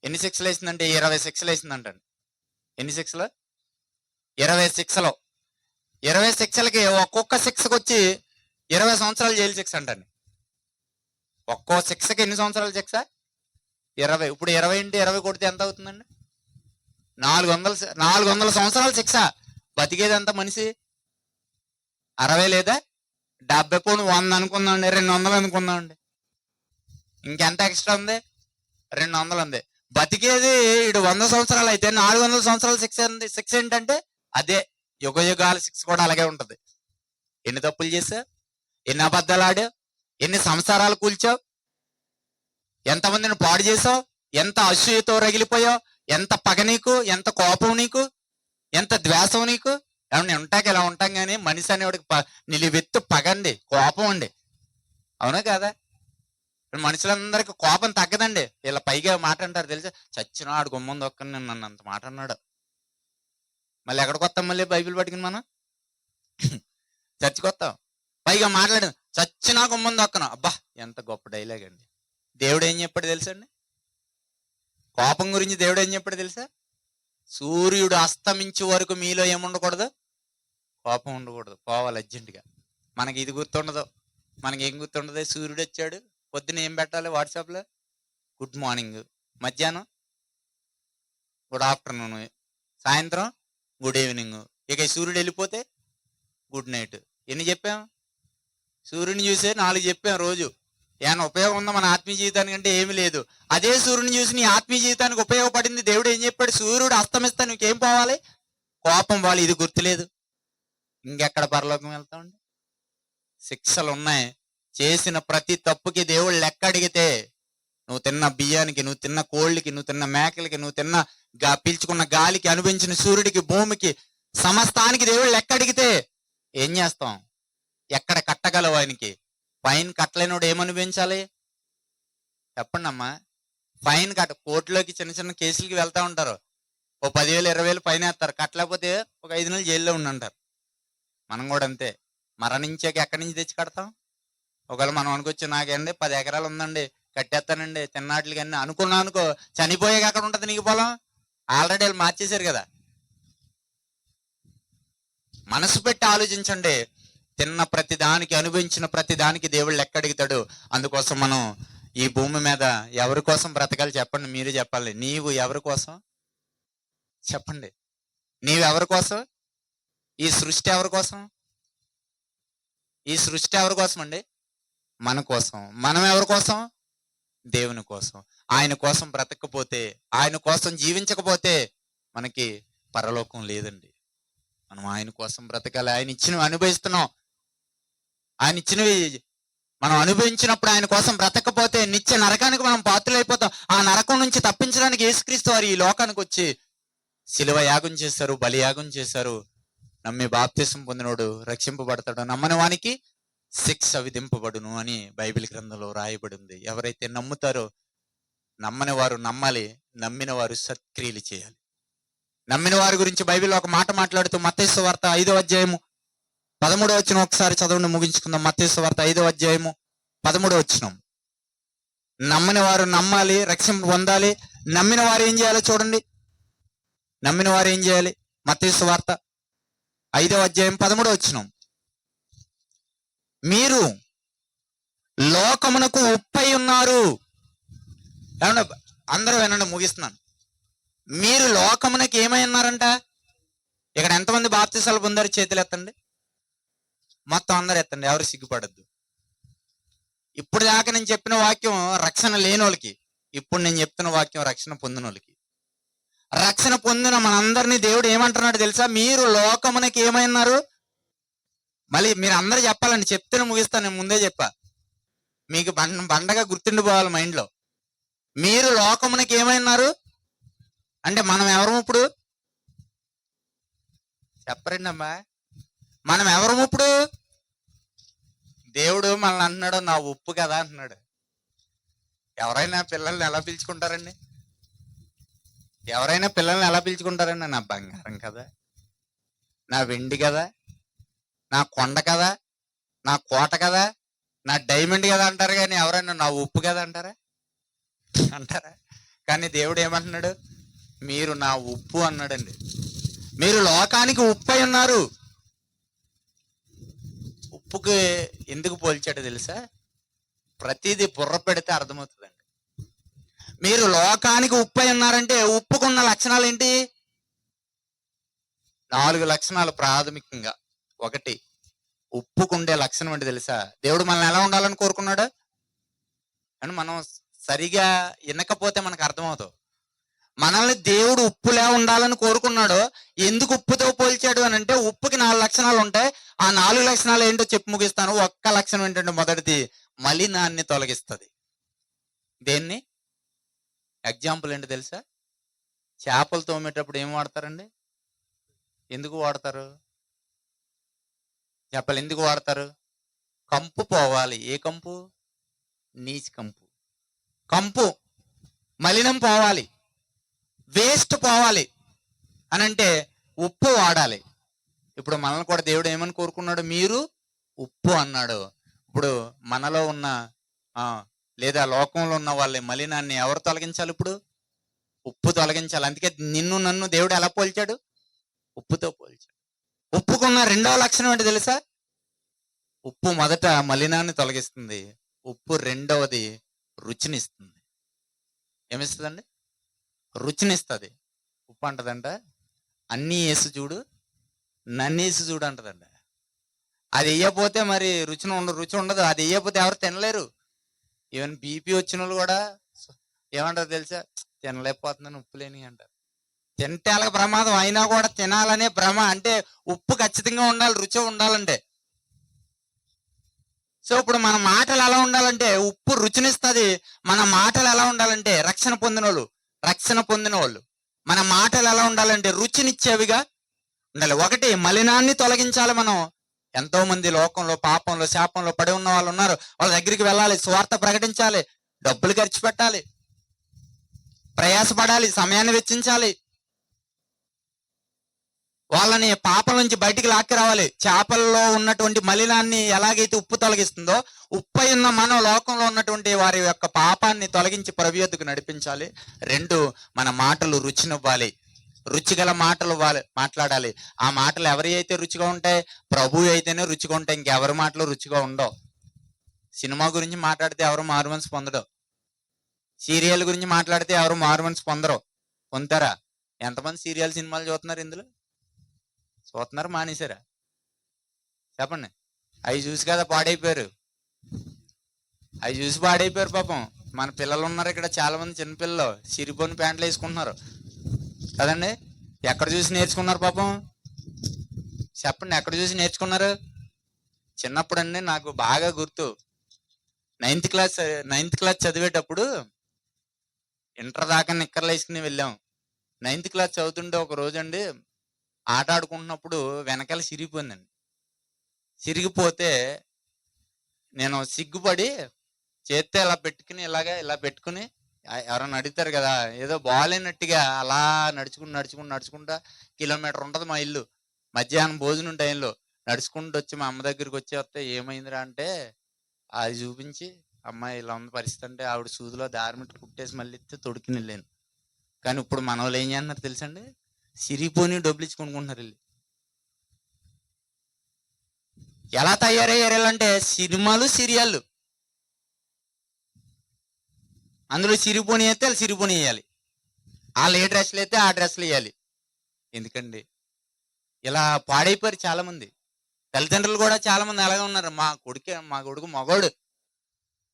ఎన్ని శిక్షలు వేసిందంటే 20 శిక్షలు వేసిందంటండి. ఎన్ని శిక్షలు? 20 శిక్షలు. 20 శిక్షలకి ఒక్కొక్క శిక్షకు వచ్చి 20 సంవత్సరాలు జైలు శిక్ష అంటండి. ఒక్కో శిక్షకి ఎన్ని సంవత్సరాల శిక్ష? 20. ఇప్పుడు 20 × 20 కొడితే ఎంత అవుతుందండి? 400 సంవత్సరాల శిక్ష. బతికేది ఎంత మనిషి? 60 లేదా 70, 100 అనుకుందామండి, 200 అనుకుందామండి. ఇంకెంత ఎక్స్ట్రా ఉంది? 200 ఉంది. బతికేది ఇడు 100 సంవత్సరాలు అయితే 400 సంవత్సరాల శిక్ష ఉంది. శిక్ష ఏంటంటే అదే యుగ యుగాల శిక్ష కూడా అలాగే ఉంటది. ఎన్ని తప్పులు చేసావు, ఎన్ని అబద్ధాలు ఆడావు, ఎన్ని సంసారాలు కూల్చావు, ఎంతమందిని పాడు చేసావు, ఎంత అసూయతో రగిలిపోయావు, ఎంత పగ నీకు, ఎంత కోపం నీకు, ఎంత ద్వేషం నీకు. ఏమన్నా ఉంటాక ఇలా ఉంటాం కానీ మనిషి అనేవాడికి నిలువెత్తు పగండి, కోపం అండి. అవునా కాదా? మనుషులందరికీ కోపం తగ్గదండి. ఇలా పైగా మాట అంటారు తెలుసా, చచ్చిన ఆడు గుమ్మం దొక్కని నన్ను అంత మాట అన్నాడు. మళ్ళీ ఎక్కడికి వస్తాం? మళ్ళీ బైబిల్ పట్టుకుని మనం చర్చికి వస్తాం. పైగా మాట్లాడదు, చచ్చినా గుమ్మం దొక్కను. అబ్బా ఎంత గొప్ప డైలాగ్ అండి. దేవుడు ఏం చెప్పాడు తెలుసా అండి? కోపం గురించి దేవుడు ఏం చెప్పాడు తెలుసా? సూర్యుడు అస్తమించే వరకు మీలో ఏముండకూడదు? కోపం ఉండకూడదు. పోవాలి అర్జెంటుగా. మనకి ఇది గుర్తుండదు. మనకి ఏం గుర్తుండదు? సూర్యుడు వచ్చాడు, పొద్దున ఏం పెట్టాలి వాట్సాప్లో? Good morning. మధ్యాహ్నం గుడ్ ఆఫ్టర్నూన్. సాయంత్రం గుడ్ ఈవినింగ్. ఇక సూర్యుడు వెళ్ళిపోతే గుడ్ నైట్. ఎన్ని చెప్పాం? సూర్యుని చూసే 4 చెప్పాం రోజు. ఏమైనా ఉపయోగం ఉందా మన ఆత్మీయ జీవితానికి అంటే ఏమి లేదు. అదే సూర్యుని చూసి నీ ఆత్మీయ జీవితానికి ఉపయోగపడింది. దేవుడు ఏం చెప్పాడు? సూర్యుడు అస్తమిస్తా నీకేం పోవాలి? కోపం పోవాలి. ఇది గుర్తులేదు, ఇంకెక్కడ పరలోకం వెళ్తామండి? శిక్షలు ఉన్నాయి. చేసిన ప్రతి తప్పుకి దేవుడు లెక్క అడిగితే, నువ్వు తిన్న బియ్యానికి, నువ్వు తిన్న కోళ్ళకి, నువ్వు తిన్న మేకలకి, నువ్వు తిన్న పీల్చుకున్న గాలికి, అనుభవించిన సూర్యుడికి, భూమికి, సమస్తానికి దేవుడు లెక్క అడిగితే ఏం చేస్తాం? ఎక్కడ కట్టగలవు ఆయనకి? ఫైన్ కట్టలేనోడు ఏమనిపించాలి చెప్పండి అమ్మా? ఫైన్ కట్ట, కోర్టులోకి చిన్న చిన్న కేసులకి వెళ్తా ఉంటారు. ఓ 10,000 20,000 ఫైన్ వేస్తారు. కట్టలేకపోతే ఒక 5 నెలలు జైల్లో ఉండంటారు. మనం కూడా అంతే. మరణించాక ఎక్కడి నుంచి తెచ్చి కడతాం? ఒకవేళ మనం అనుకోవచ్చు, నాకేండి 10 ఎకరాలు ఉందండి కట్టేస్తానండి తిన్నాటికి అన్నీ అనుకున్నా అనుకో, చనిపోయాక అక్కడ ఉంటుంది నీకు పొలం? ఆల్రెడీ వాళ్ళు మార్చేశారు కదా. మనసు పెట్టి ఆలోచించండి. తిన్న ప్రతి దానికి, అనుభవించిన ప్రతి దానికి దేవుడు లెక్క అడుగుతాడు. అందుకోసం మనం ఈ భూమి మీద ఎవరి కోసం బ్రతకాలి చెప్పండి? మీరు చెప్పాలి. నీవు ఎవరి కోసం చెప్పండి? నీవు ఎవరి కోసం? ఈ సృష్టి ఎవరి కోసం? ఈ సృష్టి ఎవరి కోసం అండి? మన కోసం. మనం ఎవరి కోసం? దేవుని కోసం. ఆయన కోసం బ్రతకపోతే, ఆయన కోసం జీవించకపోతే మనకి పరలోకం లేదండి. మనం ఆయన కోసం బ్రతకాలి. ఆయన ఇచ్చినవి అనుభవిస్తున్నాం. ఆయన ఇచ్చినవి మనం అనుభవించినప్పుడు ఆయన కోసం బ్రతకపోతే నిత్య నరకానికి మనం పాత్రలైపోతాం. ఆ నరకం నుంచి తప్పించడానికి యేసుక్రీస్తు వారు ఈ లోకానికి వచ్చి శిలువ యాగం చేశారు, బలియాగం చేశారు. నమ్మి బాప్తిసం పొందినోడు రక్షింపబడతాడు, నమ్మని వానికి శిక్ష విధింపబడును అని బైబిల్ గ్రంథంలో రాయబడి ఉంది. ఎవరైతే నమ్ముతారో, నమ్మని వారు నమ్మాలి, నమ్మిన వారు సత్క్రియలు చేయాలి. నమ్మిన వారి గురించి బైబిల్లో ఒక మాట మాట్లాడుతూ మత్తయి సువార్త 5వ అధ్యాయము 13వ వచనం ఒకసారి చదవండి, ముగించుకుందాం. మత్తయి సువార్త 5వ అధ్యాయము 13వ వచనం. నమ్మని వారు నమ్మాలి, రక్షణ పొందాలి. నమ్మిన వారు ఏం చేయాలో చూడండి. నమ్మిన వారు ఏం చేయాలి? మత్తయి సువార్త 5వ అధ్యాయం 13వ వచనం. మీరు లోకమునకు ఉప్పై ఉన్నారు. ఏమన్నా అందరూ వినండి, ముగిస్తున్నాను. మీరు లోకమునకి ఏమై ఉన్నారంట? ఇక్కడ ఎంతమంది బాప్తిసాలు పొందారు? చేతులు ఎత్తండి. మొత్తం అందరు ఎత్తండి, ఎవరు సిగ్గుపడద్దు. ఇప్పుడు దాకా నేను చెప్పిన వాక్యం రక్షణ లేని వాళ్ళకి, ఇప్పుడు నేను చెప్తున్న వాక్యం రక్షణ పొందిన వాళ్ళకి. రక్షణ పొందిన మనందరినీ దేవుడు ఏమంటున్నాడు తెలుసా? మీరు లోకమునకి ఏమై ఉన్నారు? మళ్ళీ మీరు అందరూ చెప్పాలండి, చెప్తేనే ముగిస్తాను. నేను ముందే చెప్పా, మీకు బండగా గుర్తుండిపోవాలి మైండ్లో. మీరు లోకమునకి ఏమై ఉన్నారు అంటే మనం ఎవరు ఇప్పుడు? చెప్పరండి అమ్మా, మనం ఎవరు ఇప్పుడు? దేవుడు మనల్ని అంటున్నాడు, నా ఉప్పు కదా అంటున్నాడు. ఎవరైనా పిల్లల్ని ఎలా పిలుచుకుంటారండి? ఎవరైనా పిల్లల్ని ఎలా పిలుచుకుంటారండి? నా బంగారం కదా, నా వెండి కదా, నా కొండ కదా, నా కోట కదా, నా డైమండ్ కదా అంటారు. కానీ ఎవరైనా నా ఉప్పు కదా అంటారా? అంటారా? కానీ దేవుడు ఏమంటున్నాడు? మీరు నా ఉప్పు అన్నాడండి. మీరు లోకానికి ఉప్పు అయి ఉన్నారు. ఉప్పుకి ఎందుకు పోల్చాడో తెలుసా? ప్రతిదీ బుర్ర పెడితే అర్థమవుతుందండి. మీరు లోకానికి ఉప్పు అయి ఉన్నారంటే ఉప్పుకున్న లక్షణాలు ఏంటి? 4 లక్షణాలు ప్రాథమికంగా. ఒకటి, ఉప్పుకుండే లక్షణం ఏంటి తెలుసా? దేవుడు మనల్ని ఎలా ఉండాలని కోరుకున్నాడు అని మనం సరిగా వినకపోతే మనకు అర్థమవుతుంది. మనల్ని దేవుడు ఉప్పులా ఉండాలని కోరుకున్నాడు. ఎందుకు ఉప్పుతో పోల్చాడు అని అంటే, ఉప్పుకి 4 లక్షణాలు ఉంటాయి. ఆ 4 లక్షణాలు ఏంటో చెప్పి ముగిస్తాను. ఒక్క లక్షణం ఏంటంటే, మొదటిది మలినాన్ని తొలగిస్తుంది. దేన్ని? ఎగ్జాంపుల్ ఏంటి తెలుసా? చేపలు తోమేటప్పుడు ఏం వాడతారండి? ఎందుకు వాడతారు? చేపలు ఎందుకు వాడతారు? కంపు పోవాలి. ఏ కంపు? నీచు కంపు. కంపు, మలినం పోవాలి, వేస్ట్ పోవాలి అని అంటే ఉప్పు వాడాలి. ఇప్పుడు మనల్ని కూడా దేవుడు ఏమని కోరుకున్నాడు? మీరు ఉప్పు అన్నాడు. ఇప్పుడు మనలో ఉన్న లేదా లోకంలో ఉన్న వాళ్ళ మలినాన్ని ఎవరు తొలగించాలి? ఇప్పుడు ఉప్పు తొలగించాలి. అందుకే నిన్ను నన్ను దేవుడు ఎలా పోల్చాడు? ఉప్పుతో పోల్చాడు. ఉప్పుకున్న రెండవ లక్షణం ఏంటి తెలుసా? ఉప్పు మొదట మలినాన్ని తొలగిస్తుంది. ఉప్పు రెండవది రుచినిస్తుంది. ఏమిస్తుందండి? రుచినిస్తుంది. ఉప్పు అంటదంట, అన్నీ వేసి చూడు, నన్ను వేసి చూడు అంటదంట. అది వేయకపోతే మరి రుచి ఉండదు. అది వేయకపోతే ఎవరు తినలేరు. ఈవెన్ బీపీ వచ్చిన వాళ్ళు కూడా ఏమంటారు తెలుసా? తినలేకపోతున్నాను, ఉప్పు లేని అంటారు. తింటే అలాగ ప్రమాదం అయినా కూడా తినాలనే భ్రమ. అంటే ఉప్పు ఖచ్చితంగా ఉండాలి, రుచి ఉండాలంటే. సో ఇప్పుడు మన మాటలు ఎలా ఉండాలంటే ఉప్పు రుచినిస్తుంది. మన మాటలు ఎలా ఉండాలంటే రక్షణ పొందిన వాళ్ళు మన మాటలు ఎలా ఉండాలంటే రుచినిచ్చేవిగా ఉండాలి. ఒకటి, మలినాన్ని తొలగించాలి. మనం ఎంతో మంది లోకంలో పాపంలో శాపంలో పడి ఉన్న వాళ్ళు ఉన్నారు. వాళ్ళ దగ్గరికి వెళ్ళాలి, స్వార్థ ప్రకటించాలి, డబ్బులు ఖర్చు పెట్టాలి, ప్రయాసపడాలి, సమయాన్ని వెచ్చించాలి, వాళ్ళని పాపం నుంచి బయటికి లాక్కి రావాలి. చేపల్లో ఉన్నటువంటి మలినాన్ని ఎలాగైతే ఉప్పు తొలగిస్తుందో, ఉప్పు ఉన్న మనం లోకంలో ఉన్నటువంటి వారి యొక్క పాపాన్ని తొలగించి ప్రభు యొద్దకు నడిపించాలి. 2, మన మాటలు రుచినివ్వాలి. రుచిగల మాటలు మాట్లాడాలి. ఆ మాటలు ఎవరి అయితే రుచిగా ఉంటాయి? ప్రభు అయితేనే రుచిగా ఉంటాయి. ఇంకెవరి మాటలు రుచిగా ఉండవు. సినిమా గురించి మాట్లాడితే ఎవరు మారుమనసు పొందడు. సీరియల్ గురించి మాట్లాడితే ఎవరు మారుమనసు పొందుతారా? ఎంతమంది సీరియల్ సినిమాలు చూస్తున్నారు? ఇందులో చూస్తున్నారు, మానేశారా? చెప్పండి. అవి చూసి కదా పాడైపోయారు. పాపం. మన పిల్లలు ఉన్నారు ఇక్కడ, చాలా మంది చిన్నపిల్లలు సిరిపోని ప్యాంట్లు వేసుకుంటున్నారు కదండి. ఎక్కడ చూసి నేర్చుకున్నారు పాపం? చెప్పండి, ఎక్కడ చూసి నేర్చుకున్నారు? చిన్నప్పుడు అండి, నాకు బాగా గుర్తు, 9th క్లాస్ చదివేటప్పుడు ఇంటర్ దాకా నిక్కర్లు వేసుకుని వెళ్ళాం. 9th క్లాస్ చదువుతుంటే ఒక రోజు అండి, ఆట ఆడుకుంటున్నప్పుడు వెనకాల సిరిగిపోయిందండి. సిరిగిపోతే నేను సిగ్గుపడి చేత్తో ఇలా పెట్టుకుని ఎవరన్నా అడుగుతారు కదా, ఏదో బాగాలేనట్టుగా అలా నడుచుకుంటా, కిలోమీటర్ ఉంటుంది మా ఇల్లు. మధ్యాహ్నం భోజనం టైంలో నడుచుకుంటూ వచ్చి మా అమ్మ దగ్గరికి వస్తే ఏమైందిరా అంటే, అది చూపించి, అమ్మాయి ఇలా ఉంది పరిస్థితి అంటే, ఆవిడ సూదిలో దారిమిట్టు కుట్టేసి మళ్ళీ ఇస్తే తొడికిని వెళ్ళాను. కానీ ఇప్పుడు మన వాళ్ళు ఏం చేస్తున్నారు తెలుసండి? సిరిపోని డబ్బులు ఇచ్చి కొనుక్కుంటున్నారు వెళ్ళి. ఎలా తయారయ్యారంటే సినిమాలు, సీరియళ్ళు, అందులో సిరిపోని వేస్తే వాళ్ళు సిరిపోని వేయాలి. వాళ్ళు ఏ డ్రెస్సులు అయితే ఆ డ్రెస్సులు వేయాలి. ఎందుకండి? ఇలా పాడైపోయారు చాలా మంది. తల్లిదండ్రులు కూడా చాలా మంది అలాగే ఉన్నారు. మా కొడుకు మగోడు.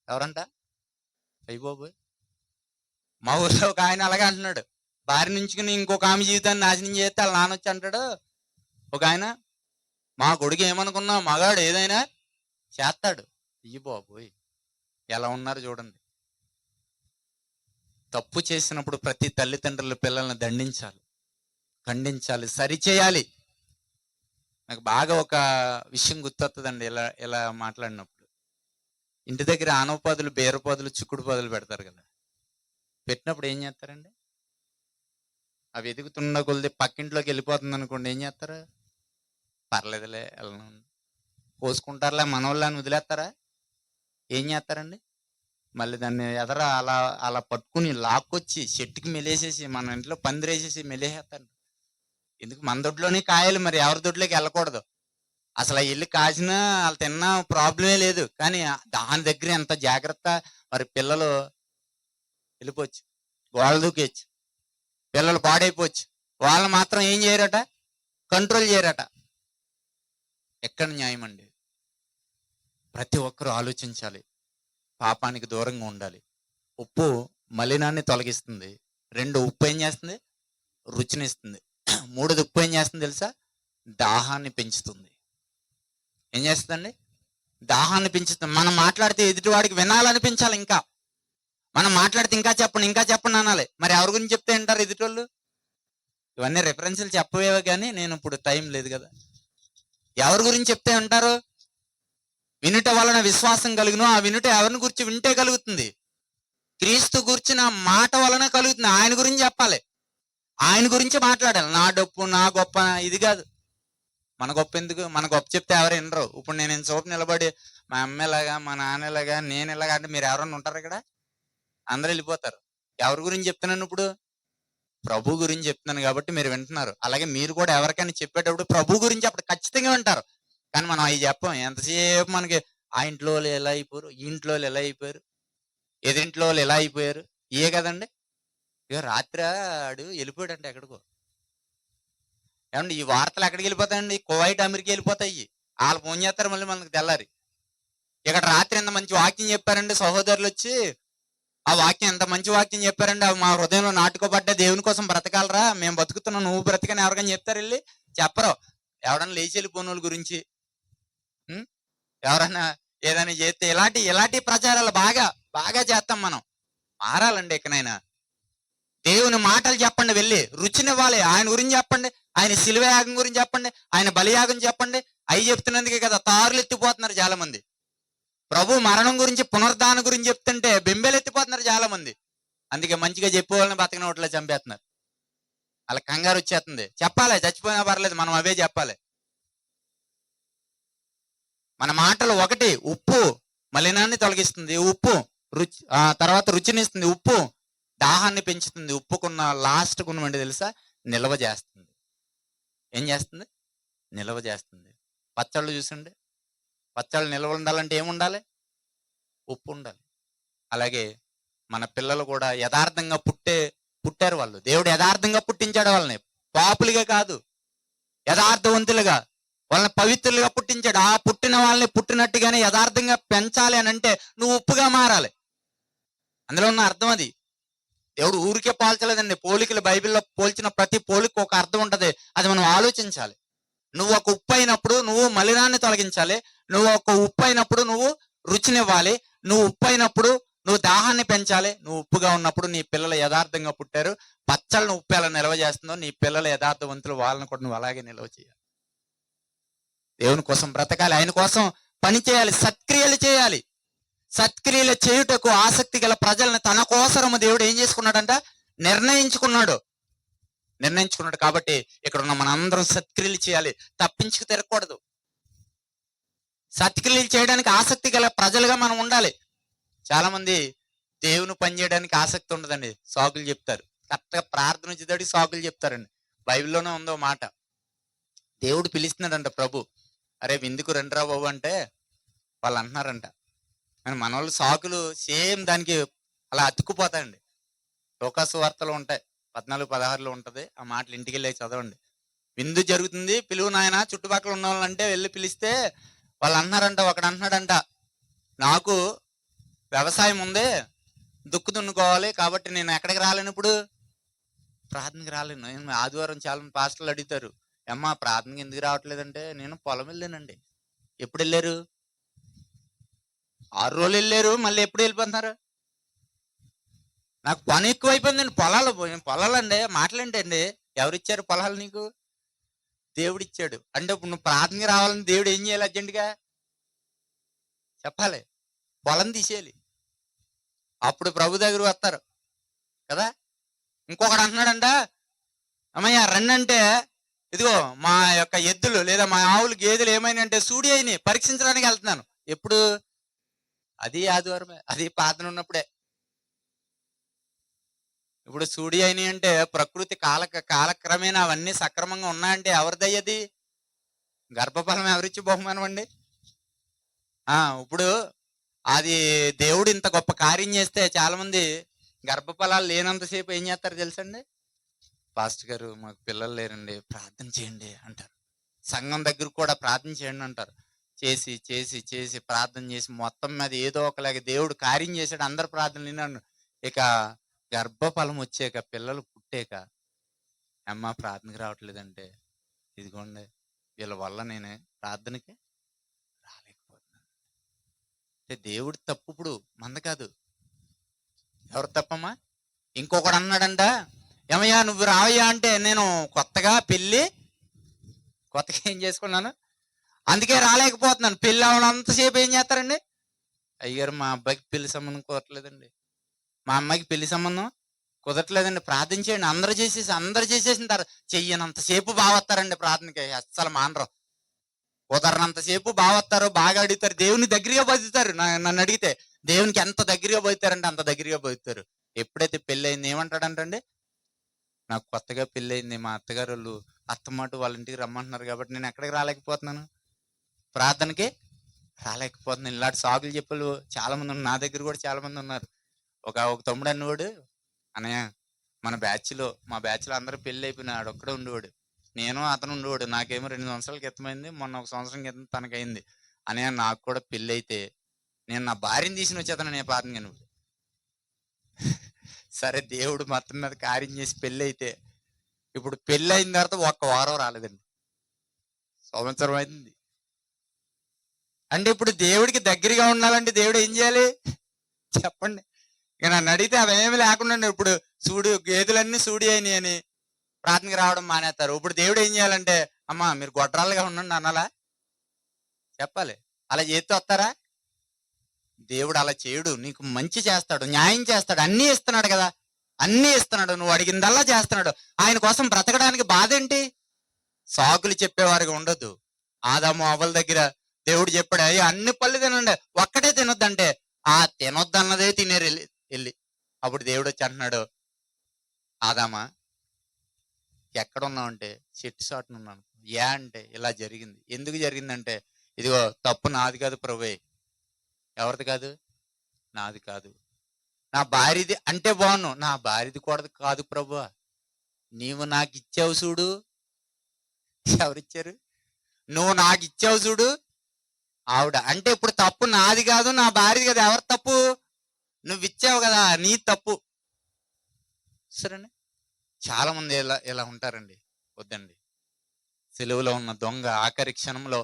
ఎవరంట? అయ్య బాబోయ్! మా ఊర్లో ఒక ఆయన అలాగే అంటున్నాడు. భార్య నుంచుకుని ఇంకొక ఆమె జీవితాన్ని నాశనం చేస్తే వాళ్ళ నాన్న వచ్చి అంటాడు ఒక ఆయన, మా కొడుకు ఏమనుకున్నావు మగాడు ఏదైనా చేస్తాడు. అయ్య బాబోయ్! ఎలా ఉన్నారు చూడండి. తప్పు చేసినప్పుడు ప్రతి తల్లిదండ్రులు పిల్లల్ని దండించాలి, ఖండించాలి, సరిచేయాలి. నాకు బాగా ఒక విషయం గుర్తొస్తుందండి ఇలా ఇలా మాట్లాడినప్పుడు. ఇంటి దగ్గర ఆనవపాదులు, బీరపాదులు, చిక్కుడు పాదులు పెడతారు కదా. పెట్టినప్పుడు ఏం చేస్తారండి? అవి ఎదుగుతున్న కొద్ది పక్కింట్లోకి వెళ్ళిపోతుంది అనుకోండి, ఏం చేస్తారు? పర్లేదులే వెళ్ళను కోసుకుంటారులే మనోళ్ళని వదిలేస్తారా? ఏం చేస్తారండి? మళ్ళీ దాన్ని ఎదర అలా అలా పట్టుకుని లాక్కొచ్చి చెట్టుకి మెలేసేసి మన ఇంట్లో పందిరేసేసి మెలేసేస్తారు. ఎందుకు? మన దొడ్లోనే కాయాలి, మరి ఎవరి దొడ్లోకి వెళ్ళకూడదు. అసలు వెళ్ళి కాసినా వాళ్ళు తిన్నా ప్రాబ్లమే లేదు. కానీ దాని దగ్గర ఎంత జాగ్రత్త. మరి పిల్లలు వెళ్ళిపోవచ్చు, గోడలు దూకేయచ్చు, పిల్లలు పాడైపోవచ్చు. వాళ్ళు మాత్రం ఏం చేయరట? కంట్రోల్ చేయరట. ఎక్కడ న్యాయం అండి? ప్రతి ఒక్కరూ ఆలోచించాలి. పాపానికి దూరంగా ఉండాలి. ఉప్పు మలినాన్ని తొలగిస్తుంది. 2 ఉప్పు ఏం చేస్తుంది? రుచినిస్తుంది. 3 ఉప్పు ఏం చేస్తుంది తెలుసా? దాహాన్ని పెంచుతుంది. ఏం చేస్తుందండి? దాహాన్ని పెంచుతుంది. మనం మాట్లాడితే ఎదుటివాడికి వినాలనిపించాలి. ఇంకా మనం మాట్లాడితే ఇంకా చెప్పండి, ఇంకా చెప్పండి అనాలి. మరి ఎవరి గురించి చెప్తే వింటారు ఎదుటోళ్ళు? ఇవన్నీ రెఫరెన్స్లు చెప్పవేవో కానీ నేను ఇప్పుడు టైం లేదు కదా. ఎవరి గురించి చెప్తే వింటారు? వినుట వలన విశ్వాసం కలుగును. ఆ వినుట ఎవరిని గురించి వింటే కలుగుతుంది? క్రీస్తు గురించిన మాట వలన కలుగుతుంది. ఆయన గురించి చెప్పాలి, ఆయన గురించి మాట్లాడాలి. నా డొప్పు, నా గొప్ప, ఇది కాదు. మన గొప్ప ఎందుకు? మన గొప్ప చెప్తే ఎవరు వినరు. ఇప్పుడు నేను ఇంతసేపు నిలబడి మా అమ్మలాగా, మా నాన్నలాగా, నేను ఇలాగా అంటే మీరు ఎవరన్నా ఉంటారు ఇక్కడ? అందరూ వెళ్ళిపోతారు. ఎవరి గురించి చెప్తున్నాను ఇప్పుడు? ప్రభు గురించి చెప్తున్నాను కాబట్టి మీరు వింటున్నారు. అలాగే మీరు కూడా ఎవరికైనా చెప్పేటప్పుడు ప్రభు గురించి అప్పుడు ఖచ్చితంగా వింటారు. కానీ మనం అవి చెప్పం. ఎంతసేపు మనకి ఆ ఇంట్లో వాళ్ళు ఎలా అయిపోయారు, ఈ ఇంట్లో వాళ్ళు ఎలా అయిపోయారు, ఎదింట్లో వాళ్ళు ఎలా అయిపోయారు, ఇయే కదండి. ఇక రాత్రి ఆడు వెళ్ళిపోయాడంటే ఎక్కడికో. ఏమండి ఈ వార్తలు ఎక్కడికి వెళ్ళిపోతాయండి? కువైట్, అమెరికా వెళ్ళిపోతాయి. వాళ్ళు ఫోన్ చేస్తారు మళ్ళీ మనకు తెల్లారి. ఇక్కడ రాత్రి ఎంత మంచి వాక్యం చెప్పారండి సహోదరులు వచ్చి. ఆ వాక్యం ఎంత మంచి వాక్యం చెప్పారండి. అవి మా హృదయంలో నాటుకోబడ్డ. దేవుని కోసం బ్రతకాలరా, మేము బతుకుతున్నాం, నువ్వు బ్రతకని ఎవరికైనా చెప్తారు వెళ్ళి? చెప్పరు. ఎవడన్నా లేచి వెళ్ళిపోయిన వాళ్ళ గురించి, ఎవరన్నా ఏదైనా చేస్తే ఇలాంటి ప్రచారాలు బాగా బాగా చేస్తాం మనం. మారాలండి ఎక్కడైనా. దేవుని మాటలు చెప్పండి, వెళ్ళి రుచినివ్వాలి. ఆయన గురించి చెప్పండి, ఆయన శిలువ యాగం గురించి చెప్పండి, ఆయన బలియాగం చెప్పండి. అవి చెప్తున్నందుకే కదా తారులు ఎత్తిపోతున్నారు చాలా మంది. ప్రభు మరణం గురించి, పునరుద్ధానం గురించి చెప్తుంటే బెంబేలు ఎత్తిపోతున్నారు చాలా మంది. అందుకే మంచిగా చెప్పేవాళ్ళని బతకని ఓట్లా చంపేస్తున్నారు. వాళ్ళ కంగారు వచ్చేస్తుంది. చెప్పాలి, చచ్చిపోయినా పర్లేదు, మనం అవే చెప్పాలి. మన మాటలు ఒకటి ఉప్పు మలినాన్ని తొలగిస్తుంది, ఉప్పు రుచి తర్వాత రుచినిస్తుంది, ఉప్పు దాహాన్ని పెంచుతుంది, ఉప్పుకున్న లాస్ట్ గుణం ఏంటి తెలుసా? నిల్వ చేస్తుంది. ఏం చేస్తుంది? నిల్వ చేస్తుంది. పచ్చళ్ళు చూసండి, పచ్చళ్ళు నిల్వ ఉండాలంటే ఏముండాలి? ఉప్పు ఉండాలి. అలాగే మన పిల్లలు కూడా యథార్థంగా పుట్టారు వాళ్ళు. దేవుడు యథార్థంగా పుట్టించాడు వాళ్ళని, పాపులుగా కాదు, యథార్థవంతులుగా, వాళ్ళని పవిత్రులుగా పుట్టించాడు. ఆ పుట్టిన వాళ్ళని పుట్టినట్టుగానే యథార్థంగా పెంచాలి అని అంటే నువ్వు ఉప్పుగా మారాలి. అందులో ఉన్న అర్థం అది. దేవుడు ఊరికే పోల్చలేదండి. పోలికలు బైబిల్లో పోల్చిన ప్రతి పోలిక ఒక అర్థం ఉంటది. అది మనం ఆలోచించాలి. నువ్వు ఒక ఉప్పు అయినప్పుడు నువ్వు మలినాన్ని తొలగించాలి. నువ్వు ఒక ఉప్పు అయినప్పుడు నువ్వు రుచినివ్వాలి. నువ్వు ఉప్పు అయినప్పుడు నువ్వు దాహాన్ని పెంచాలి. నువ్వు ఉప్పుగా ఉన్నప్పుడు నీ పిల్లలు యథార్థంగా పుట్టారు. పచ్చళ్ళను ఉప్పు ఎలా నిల్వ చేస్తుందో నీ పిల్లలు యథార్థవంతులు, వాళ్ళని కూడా నువ్వు అలాగే నిల్వ చేయాలి. దేవుని కోసం బ్రతకాలి, ఆయన కోసం పని చేయాలి, సత్క్రియలు చేయాలి. సత్క్రియలు చేయుటకు ఆసక్తి గల ప్రజలను తన కోసరము దేవుడు ఏం చేసుకున్నాడంట? నిర్ణయించుకున్నాడు. కాబట్టి ఇక్కడ ఉన్న మనందరం సత్క్రియలు చేయాలి, తప్పించుకు తిరగకూడదు. సత్క్రియలు చేయడానికి ఆసక్తి గల ప్రజలుగా మనం ఉండాలి. చాలా మంది దేవుని పని చేయడానికి ఆసక్తి ఉండదండి, సాకులు చెప్తారు. కరెక్ట్గా ప్రార్థన వచ్చేదానికి సాకులు చెప్తారండి. బైబిల్లోనే ఉందో మాట. దేవుడు పిలుస్తున్నాడంట ప్రభు, అరే విందుకు రండిరా బాబు అంటే వాళ్ళు అంటున్నారంట. కానీ మన వాళ్ళు సాకులు సేమ్ దానికి అలా అతుక్కుపోతాయండి. లోకాసు వార్తలు ఉంటాయి, 14-16లో ఉంటది. ఆ మాటలు ఇంటికి వెళ్ళి చదవండి. విందు జరుగుతుంది, పిలువు నాయన, చుట్టుపక్కల ఉన్న వాళ్ళంటే వెళ్ళి పిలిస్తే వాళ్ళు అన్నారంట, ఒకడు అంటున్నాడంట, నాకు వ్యవసాయం ఉంది, దుక్కు దున్నుకోవాలి, కాబట్టి నేను ఎక్కడికి రాలేను, ఇప్పుడు ప్రార్థనకి రాలేను. ఆదివారం చాలా మంది పాస్టర్లు అడుగుతారు, అమ్మా ప్రార్థనకి ఎందుకు రావట్లేదంటే, నేను పొలం వెళ్ళానండి. ఎప్పుడు వెళ్ళారు? 6 రోజులు వెళ్ళారు, మళ్ళీ ఎప్పుడు వెళ్ళిపోతున్నారు? నాకు పని ఎక్కువైపోయిందండి. పొలాలండి, మాటలేంటండి? ఎవరిచ్చారు పొలాలు నీకు? దేవుడిచ్చాడు. అంటే ఇప్పుడు నువ్వు ప్రార్థనకి రావాలని దేవుడు ఏం చేయాలి? అర్జెంటుగా చెప్పాలి, పొలం తీసేయాలి, అప్పుడు ప్రభు దగ్గర వస్తారు కదా. ఇంకొకడు అంటున్నాడంట, అమ్మయ్య రండి అంటే, ఇదిగో మా యొక్క ఎద్దులు లేదా మా ఆవులు గేదెలు ఏమైనా సూడి అయినాయి, పరీక్షించడానికి వెళ్తున్నాను. ఎప్పుడు? అది ఆదివారమే, అది ప్రార్థన ఉన్నప్పుడే. ఇప్పుడు సూడి అయినాయి అంటే ప్రకృతి కాలక్రమేణా అవన్నీ సక్రమంగా ఉన్నాయంటే ఎవరిదయ్యది? గర్భఫలం ఎవరిచ్చి బహుమానం అండి? ఇప్పుడు అది దేవుడు ఇంత గొప్ప కార్యం చేస్తే చాలా మంది గర్భఫలాలు లేనంతసేపు ఏం చేస్తారు తెలుసండి? పాస్టర్ గారు మాకు పిల్లలు లేరండి, ప్రార్థన చేయండి అంటారు. సంఘం దగ్గర కూడా ప్రార్థన చేయండి అంటారు. చేసి చేసి చేసి ప్రార్థన చేసి మొత్తం మీద ఏదో ఒకలాగా దేవుడు కార్యం చేశాడు, అందరు ప్రార్థనలు విన్నాను. ఇక గర్భఫలం వచ్చాక, పిల్లలు పుట్టాక, అమ్మ ప్రార్థనకి రావట్లేదంటే, ఇదిగోండి వీళ్ళ వల్ల నేను ప్రార్థనకి రాలేకపోతున్నాను. అంటే దేవుడి తప్పు ఇప్పుడు మంద కాదు. ఎవరు తప్పమ్మా? ఇంకొకడు అన్నాడంట, ఏమయ్యా నువ్వు రావయ్యా అంటే, నేను కొత్తగా ఏం చేసుకున్నాను, అందుకే రాలేకపోతున్నాను. పెళ్ళి అవనంతసేపు ఏం చేస్తారండి? అయ్యారు మా అబ్బాయికి పెళ్లి సంబంధం కుదరట్లేదండి, మా అమ్మాయికి పెళ్లి సంబంధం కుదరట్లేదండి, ప్రార్థన చేయండి. అందరు చేసేసిన తర్వాత చెయ్యనంతసేపు బావస్తారండి ప్రార్థనకి, అస్సలు మానరు. కుదరనంతసేపు బావస్తారు, బాగా అడుగుతారు, దేవుని దగ్గరగా బతుకుతారు. నన్ను అడిగితే దేవునికి ఎంత దగ్గరగా బతుకుతారంటే అంత దగ్గరగా బతుకుతారు. ఎప్పుడైతే పెళ్ళి అయింది ఏమంటాడంటండి, నాకు కొత్తగా పెళ్ళి అయింది, మా అత్తగారు వాళ్ళు అత్తమాట వాళ్ళ ఇంటికి రమ్మంటున్నారు, కాబట్టి నేను ఎక్కడికి రాలేకపోతున్నాను, ప్రార్థనకి రాలేకపోతున్నాను. ఇలాంటి సాకులు చెప్పలు చాలా మంది ఉన్నారు, నా దగ్గర కూడా చాలా మంది ఉన్నారు. ఒక తమ్ముడు అన్నవాడు, అన్నయ్య మా బ్యాచ్లో అందరూ పెళ్ళి అయిపోయినాడు, ఒక్కడే ఉండేవాడు, నేను అతను ఉండేవాడు. నాకేమో 2 సంవత్సరాల క్రితం అయింది, మొన్న 1 సంవత్సరం క్రితం తనకైంది. అన్నయ్య నాకు కూడా పెళ్ళి అయితే నేను నా భార్యను తీసుకుని వచ్చేతను, నేను ప్రార్థన నువ్వు. సరే దేవుడు మొత్తం మీద కార్యం చేసి పెళ్ళి అయితే, ఇప్పుడు పెళ్ళి అయిన తర్వాత 1 వారం రాలేదండి, సంవత్సరం అయింది. అంటే ఇప్పుడు దేవుడికి దగ్గరగా ఉండాలంటే దేవుడు ఏం చేయాలి చెప్పండి? ఇక నన్ను అడిగితే అవేమి లేకుండా, ఇప్పుడు గేదెలన్నీ సూడి అయినాయి అని ప్రార్థనకి రావడం మానేస్తారు. ఇప్పుడు దేవుడు ఏం చేయాలంటే, అమ్మా మీరు గొడ్రాలుగా ఉండండి అనాలా? చెప్పాలి. అలా చేస్తే వస్తారా? దేవుడు అలా చేయడు, నీకు మంచి చేస్తాడు, న్యాయం చేస్తాడు, అన్నీ ఇస్తున్నాడు కదా, అన్నీ ఇస్తున్నాడు, నువ్వు అడిగిందల్లా చేస్తున్నాడు. ఆయన కోసం బ్రతకడానికి బాధ ఏంటి? సాకులు చెప్పేవారిగా ఉండొద్దు. ఆదాము అవ్వల దగ్గర దేవుడు చెప్పాడు, అయ్యి అన్ని పళ్ళు తినండి, ఒక్కటే తినొద్దంటే, ఆ తినొద్దన్నదే తినేరు వెళ్ళి. అప్పుడు దేవుడు వచ్చి అంటున్నాడు, ఆదామా ఎక్కడున్నావు అంటే, చెట్టు చాటున ఉన్నాను. అంటే ఇలా జరిగింది. ఎందుకు జరిగిందంటే, ఇదిగో తప్పు నాది కాదు ప్రభువే. ఎవరిది కాదు? నాది కాదు. నా భార్యది అంటే బాగున్నావు, నా భార్యది కూడా కాదు ప్రభువా, నీవు నాకు ఇచ్చావు చూడు. ఎవరిచ్చారు? నువ్వు నాకు ఇచ్చావు చూడు ఆవిడ. అంటే ఇప్పుడు తప్పు నాది కాదు, నా భార్యది కాదు, ఎవరి తప్పు? నువ్వు ఇచ్చావు కదా, నీ తప్పు. సరేనా? చాలా మంది ఇలా ఉంటారండి. వద్దండి. సెలవులో ఉన్న దొంగ ఆఖరి క్షణంలో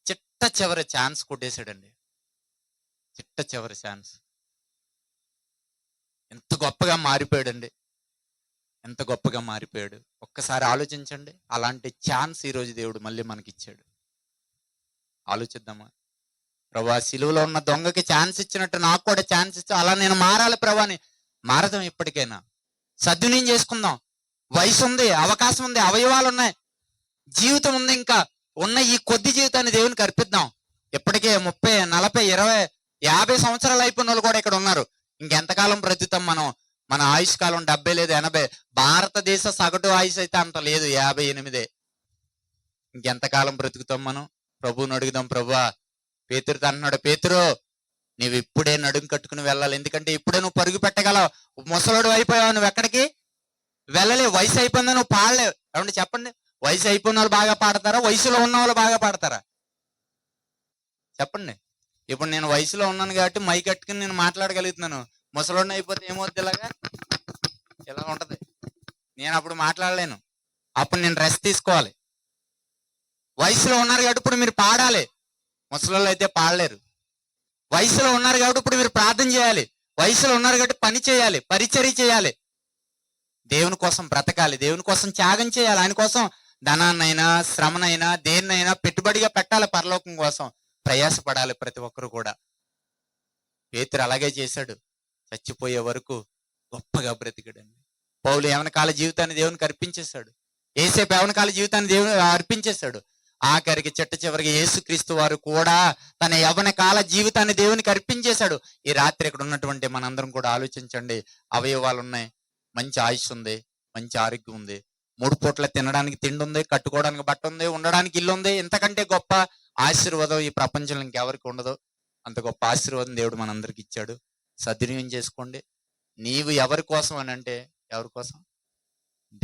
చిట్ట చివరి ఛాన్స్ కొట్టేశాడండి. చిట్ట చివరి ఛాన్స్. ఎంత గొప్పగా మారిపోయాడండి, ఎంత గొప్పగా మారిపోయాడు. ఒక్కసారి ఆలోచించండి. అలాంటి ఛాన్స్ ఈరోజు దేవుడు మళ్ళీ మనకి ఇచ్చాడు. ఆలోచిద్దామా? ప్రభా, సిలువలో ఉన్న దొంగకి ఛాన్స్ ఇచ్చినట్టు నాకు కూడా ఛాన్స్ ఇచ్చా, అలా నేను మారాలి ప్రభా అని. మారదాం. ఎప్పటికైనా సద్వినియోగం చేసుకుందాం. వయసు ఉంది, అవకాశం ఉంది, అవయవాలు ఉన్నాయి, జీవితం ఉంది. ఇంకా ఉన్న ఈ కొద్ది జీవితాన్ని దేవునికి అర్పిద్దాం. ఇప్పటికే 30, 40, 20, 50 సంవత్సరాలు అయిపోయిన వాళ్ళు కూడా ఇక్కడ ఉన్నారు. ఇంకెంతకాలం బ్రతుకుతాం మనం? మన ఆయుష్ కాలం 70 లేదు 80. భారతదేశ సగటు ఆయుష్ అయితే అంత లేదు, 58. ఇంకెంతకాలం బ్రతుకుతాం మనం? ప్రభువుని అడుగుదాం. ప్రభువా, పేతురుతో అంటున్నాడు, పేతురు నువ్వు ఇప్పుడే నడుం కట్టుకుని వెళ్ళాలి, ఎందుకంటే ఇప్పుడే నువ్వు పరుగు పెట్టగలవు. ముసలోడు అయిపోయావు, నువ్వు ఎక్కడికి? వెళ్ళలేవు. వయసు అయిపోయిందని నువ్వు పాడలేవు. ఏమంటే చెప్పండి, వయసు అయిపోయిన వాళ్ళు బాగా పాడతారా, వయసులో ఉన్న వాళ్ళు బాగా పాడతారా? చెప్పండి. ఇప్పుడు నేను వయసులో ఉన్నాను కాబట్టి మైక్ కట్టుకుని నేను మాట్లాడగలుగుతున్నాను. ముసలోడిని అయిపోతే ఏమవుద్ది, ఇలాగా ఇలా ఉంటది. నేను అప్పుడు మాట్లాడలేను. అప్పుడు నేను రెస్ట్ తీసుకోవాలి. వయసులో ఉన్నారు కాబట్టి ఇప్పుడు మీరు పాడాలి. ముసలోళ్ళు అయితే పాడలేరు. వయసులో ఉన్నారు కాబట్టి ఇప్పుడు మీరు ప్రార్థన చేయాలి. వయసులో ఉన్నారు కాబట్టి పని చేయాలి, పరిచర్య చేయాలి, దేవుని కోసం బ్రతకాలి, దేవుని కోసం త్యాగం చేయాలి. ఆయన కోసం ధనాన్నైనా శ్రమనైనా దేన్నైనా పెట్టుబడిగా పెట్టాలి. పరలోకం కోసం ప్రయాసపడాలి ప్రతి ఒక్కరు కూడా. పేతురు అలాగే చేశాడు. చచ్చిపోయే వరకు గొప్పగా బ్రతికాడండి. పౌలు యవన కాల జీవితాన్ని దేవునికి అర్పించేశాడు. యేసేపు యవన కాల జీవితాన్ని దేవుని అర్పించేశాడు. ఆఖరికి చివరికి యేసుక్రీస్తు వారు కూడా తన యవన కాల జీవితాన్ని దేవునికి అర్పించేశాడు. ఈ రాత్రి ఇక్కడ ఉన్నటువంటి మనందరం కూడా ఆలోచించండి. అవయవాలు ఉన్నాయి, మంచి ఆయుష్ ఉంది, మంచి ఆరోగ్యం ఉంది, 3 పూట్ల తినడానికి తిండి ఉంది, కట్టుకోవడానికి బట్ట ఉంది, ఉండడానికి ఇల్లు ఉంది. ఇంతకంటే గొప్ప ఆశీర్వాదం ఈ ప్రపంచంలో ఇంకెవరికి ఉండదు. అంత గొప్ప ఆశీర్వాదం దేవుడు మనందరికి ఇచ్చాడు. సద్వినియోగం చేసుకోండి. నీవు ఎవరి కోసం అని అంటే, ఎవరి కోసం?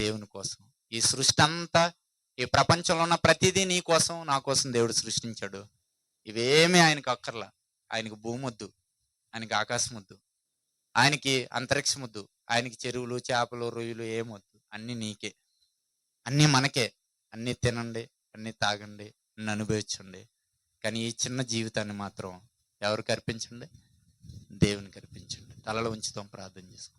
దేవుని కోసం. ఈ సృష్టి అంతా, ఈ ప్రపంచంలో ఉన్న ప్రతిదీ నీ కోసం నా కోసం దేవుడు సృష్టించాడు. ఇవేమీ ఆయనకు అక్కర్లా. ఆయనకు భూమి వద్దు, ఆయనకి ఆకాశం వద్దు, ఆయనకి అంతరిక్షం వద్దు, ఆయనకి చెరువులు చేపలు రొయ్యలు ఏమొద్దు. అన్ని నీకే, అన్ని మనకే. అన్ని తినండి, అన్ని తాగండి, అన్ని అనుభవించండి. కానీ ఈ చిన్న జీవితాన్ని మాత్రం ఎవరికి అర్పించండి? దేవునికి అర్పించండి. తలలో ఉంచుతాం, ప్రార్థన చేసుకోండి.